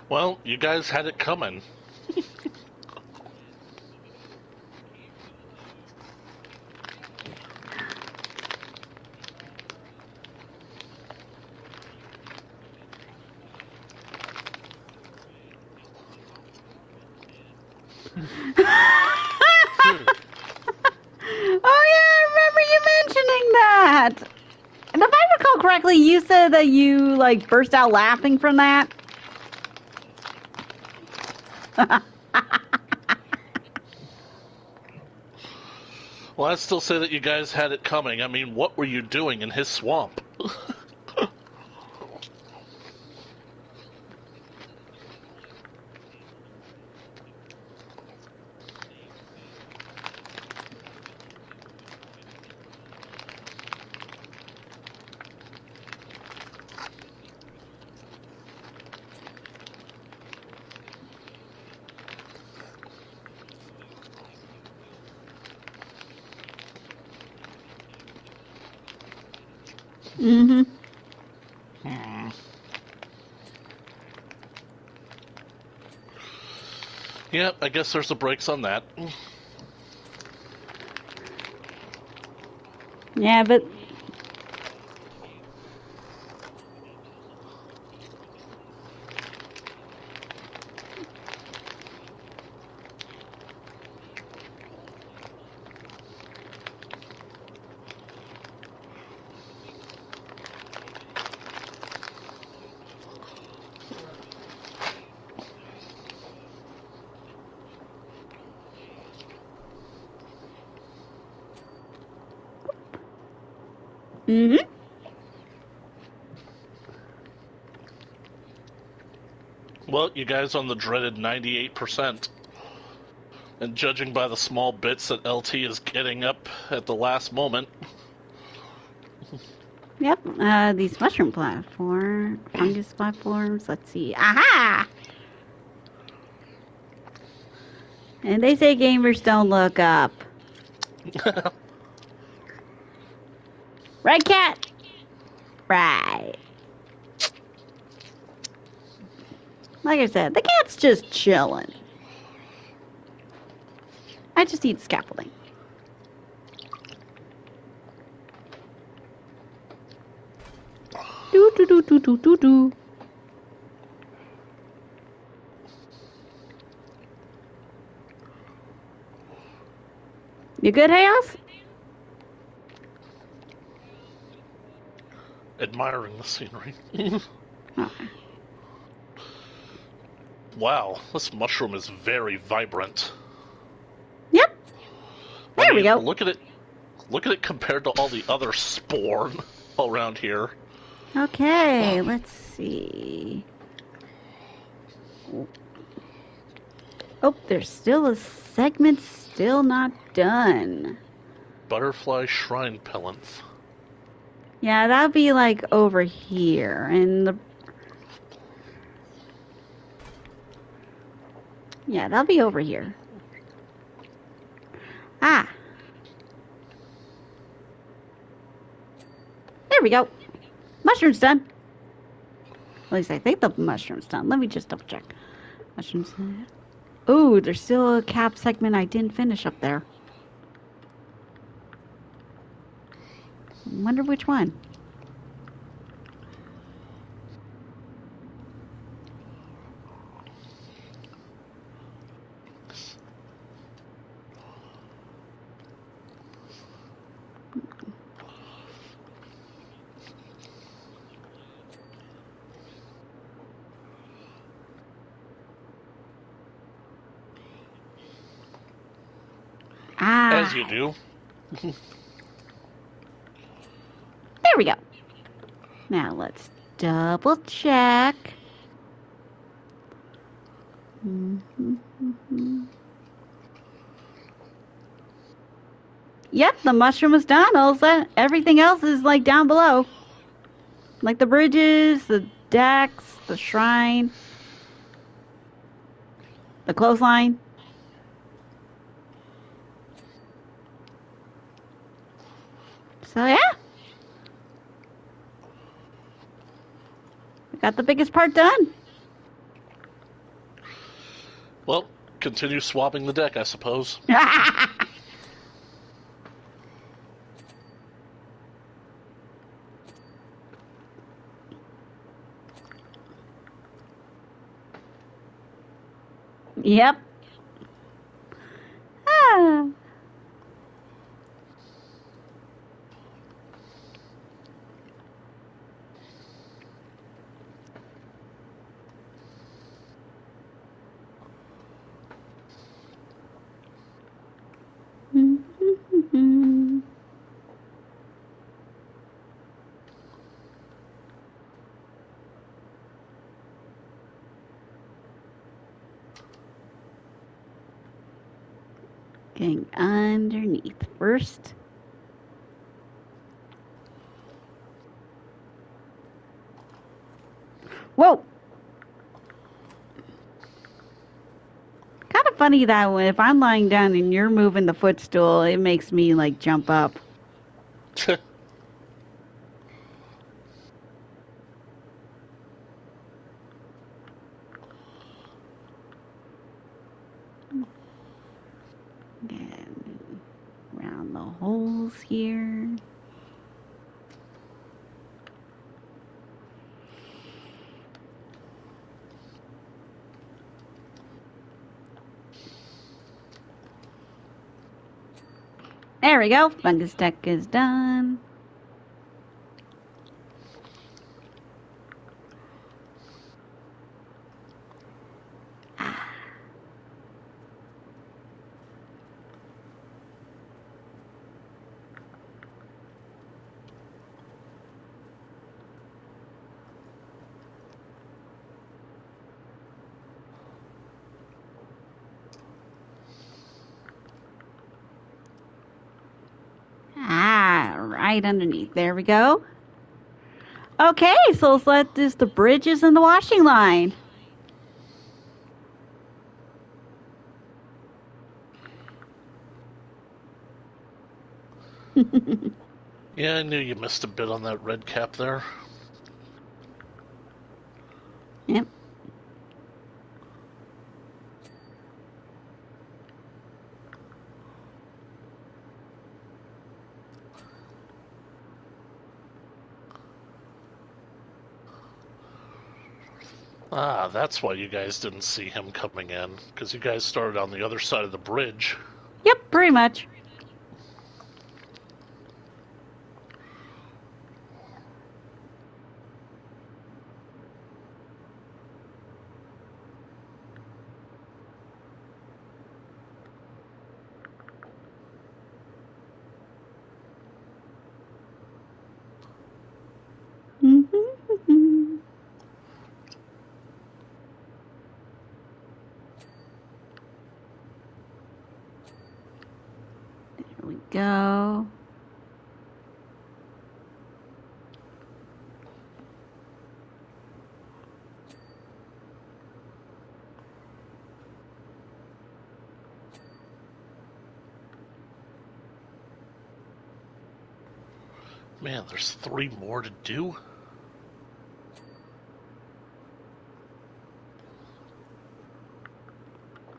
C: Well, you guys had it coming.
A: Oh yeah, I remember you mentioning that. And if I recall correctly, you said that you like burst out laughing from that.
C: Well, I'd still say that you guys had it coming. I mean, what were you doing in his swamp?
A: Mm-hmm.
C: Yeah, I guess there's the brakes on that.
A: Yeah, but mm-hmm.
C: Well, you guys on the dreaded 98%. And judging by the small bits that LT is getting up at the last moment.
A: Yep. These mushroom fungus platforms. Let's see. Aha! And they say gamers don't look up. Right, cat? Right. Like I said, the cat's just chilling. I just need scaffolding. Do do do do do do do. You good, Haos?
C: Admiring the scenery.
A: Okay.
C: Wow, this mushroom is very vibrant.
A: Yep. There we go.
C: Look at it. Look at it compared to all the other spawn around here.
A: Okay, let's see. Oh, there's still a segment still not done.
C: Butterfly Shrine Pellants.
A: Yeah, that'll be like over here. And yeah, that'll be over here. Ah. There we go. Mushroom's done. At least I think the mushroom's done. Let me just double check. Mushroom's done. Ooh, there's still a cap segment I didn't finish up there. Wonder which one.
C: As you do.
A: There we go. Now let's double check. Yep, the mushroom is done. Everything else is like down below. Like the bridges, the decks, the shrine, the clothesline. So yeah. We got the biggest part done.
C: Well, continue swabbing the deck, I suppose.
A: Yep. Ah. Getting underneath first. Whoa! Kind of funny that way. If I'm lying down and you're moving the footstool, it makes me like jump up. And around the holes here. There we go. Fungus deck is done. Right underneath. There we go. Okay, so let's let this the bridges and the washing line.
C: Yeah, I knew you missed a bit on that red cap there.
A: Yep.
C: Ah, that's why you guys didn't see him coming in, because you guys started on the other side of the bridge.
A: Yep, pretty much. There we go.
C: Man, there's 3 more to do?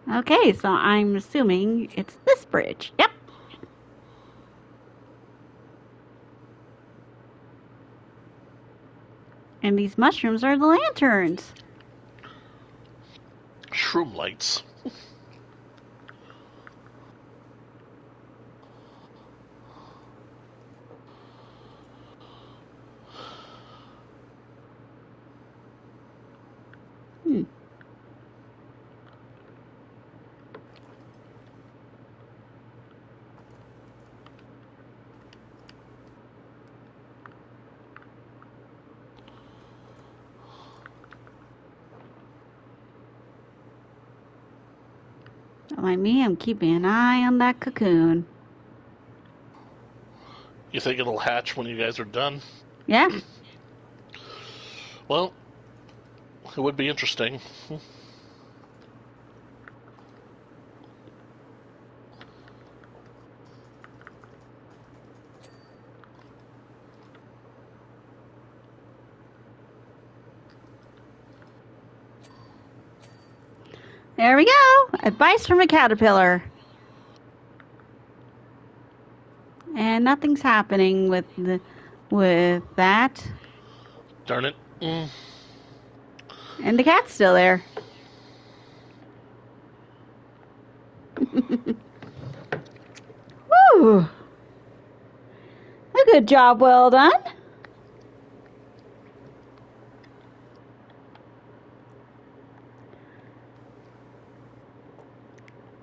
A: Okay, so I'm assuming it's this bridge. Yep. And these mushrooms are the lanterns.
C: Shroom lights.
A: Like me, I'm keeping an eye on that cocoon.
C: You think it'll hatch when you guys are done?
A: Yeah.
C: Well, it would be interesting.
A: There we go. Advice from a caterpillar. And nothing's happening with that.
C: Darn it.
A: And the cat's still there. Woo! A good job, well done.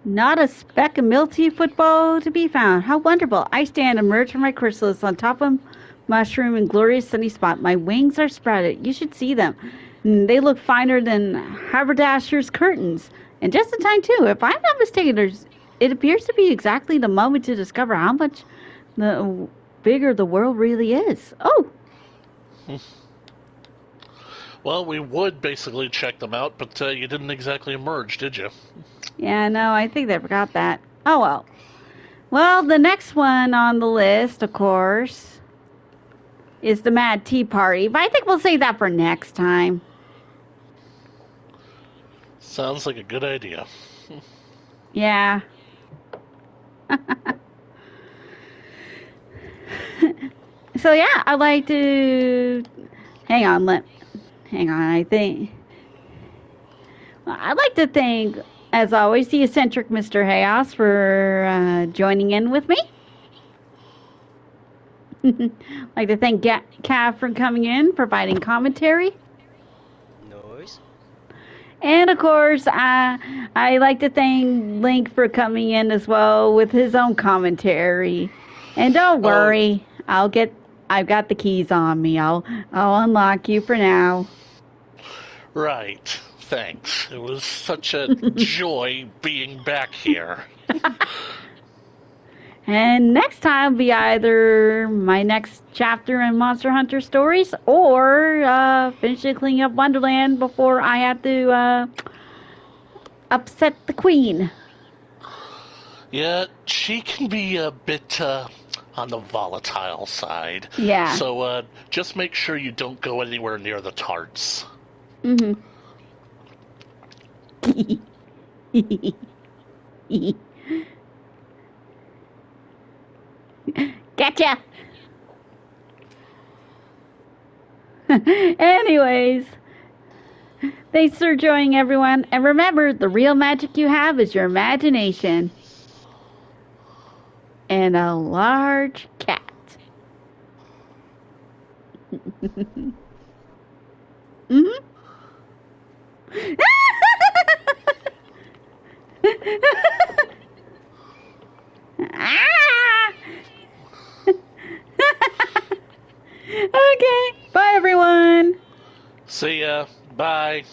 A: Not a speck of milty football to be found. How wonderful. I stand emerged from my chrysalis on top of mushroom in glorious sunny spot. My wings are spread. You should see them. They look finer than haberdasher's curtains. And just in time, too. If I'm not mistaken, it appears to be exactly the moment to discover how much bigger the world really is. Oh!
C: Well, we would basically check them out, but you didn't exactly emerge, did you?
A: Yeah, no, I think they forgot that. Oh, well. Well, the next one on the list, of course, is the Mad Tea Party. But I think we'll save that for next time.
C: Sounds like a good idea.
A: Yeah. So, yeah, I'd like to... Hang on, I think... Well, I'd like to thank, as always, the eccentric Mr. Haos for joining in with me. I'd like to thank Cav for coming in, providing commentary.
B: No worries.
A: And, of course, I like to thank Link for coming in as well with his own commentary. And don't worry, I've got the keys on me. I'll unlock you for now.
C: Right. Thanks. It was such a joy being back here.
A: And next time will be either my next chapter in Monster Hunter Stories or finishing cleaning up Wonderland before I have to upset the Queen.
C: Yeah, she can be a bit on the volatile side.
A: Yeah.
C: So just make sure you don't go anywhere near the tarts.
A: Mm-hmm. Gotcha. Anyways, thanks for joining, everyone. And remember, the real magic you have is your imagination. And a large cat. Mm-hmm. Ah! Okay. Bye, everyone.
C: See ya. Bye.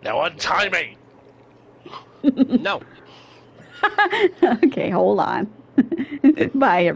C: Now untie me.
B: No.
A: Okay, hold on. Bye, everyone.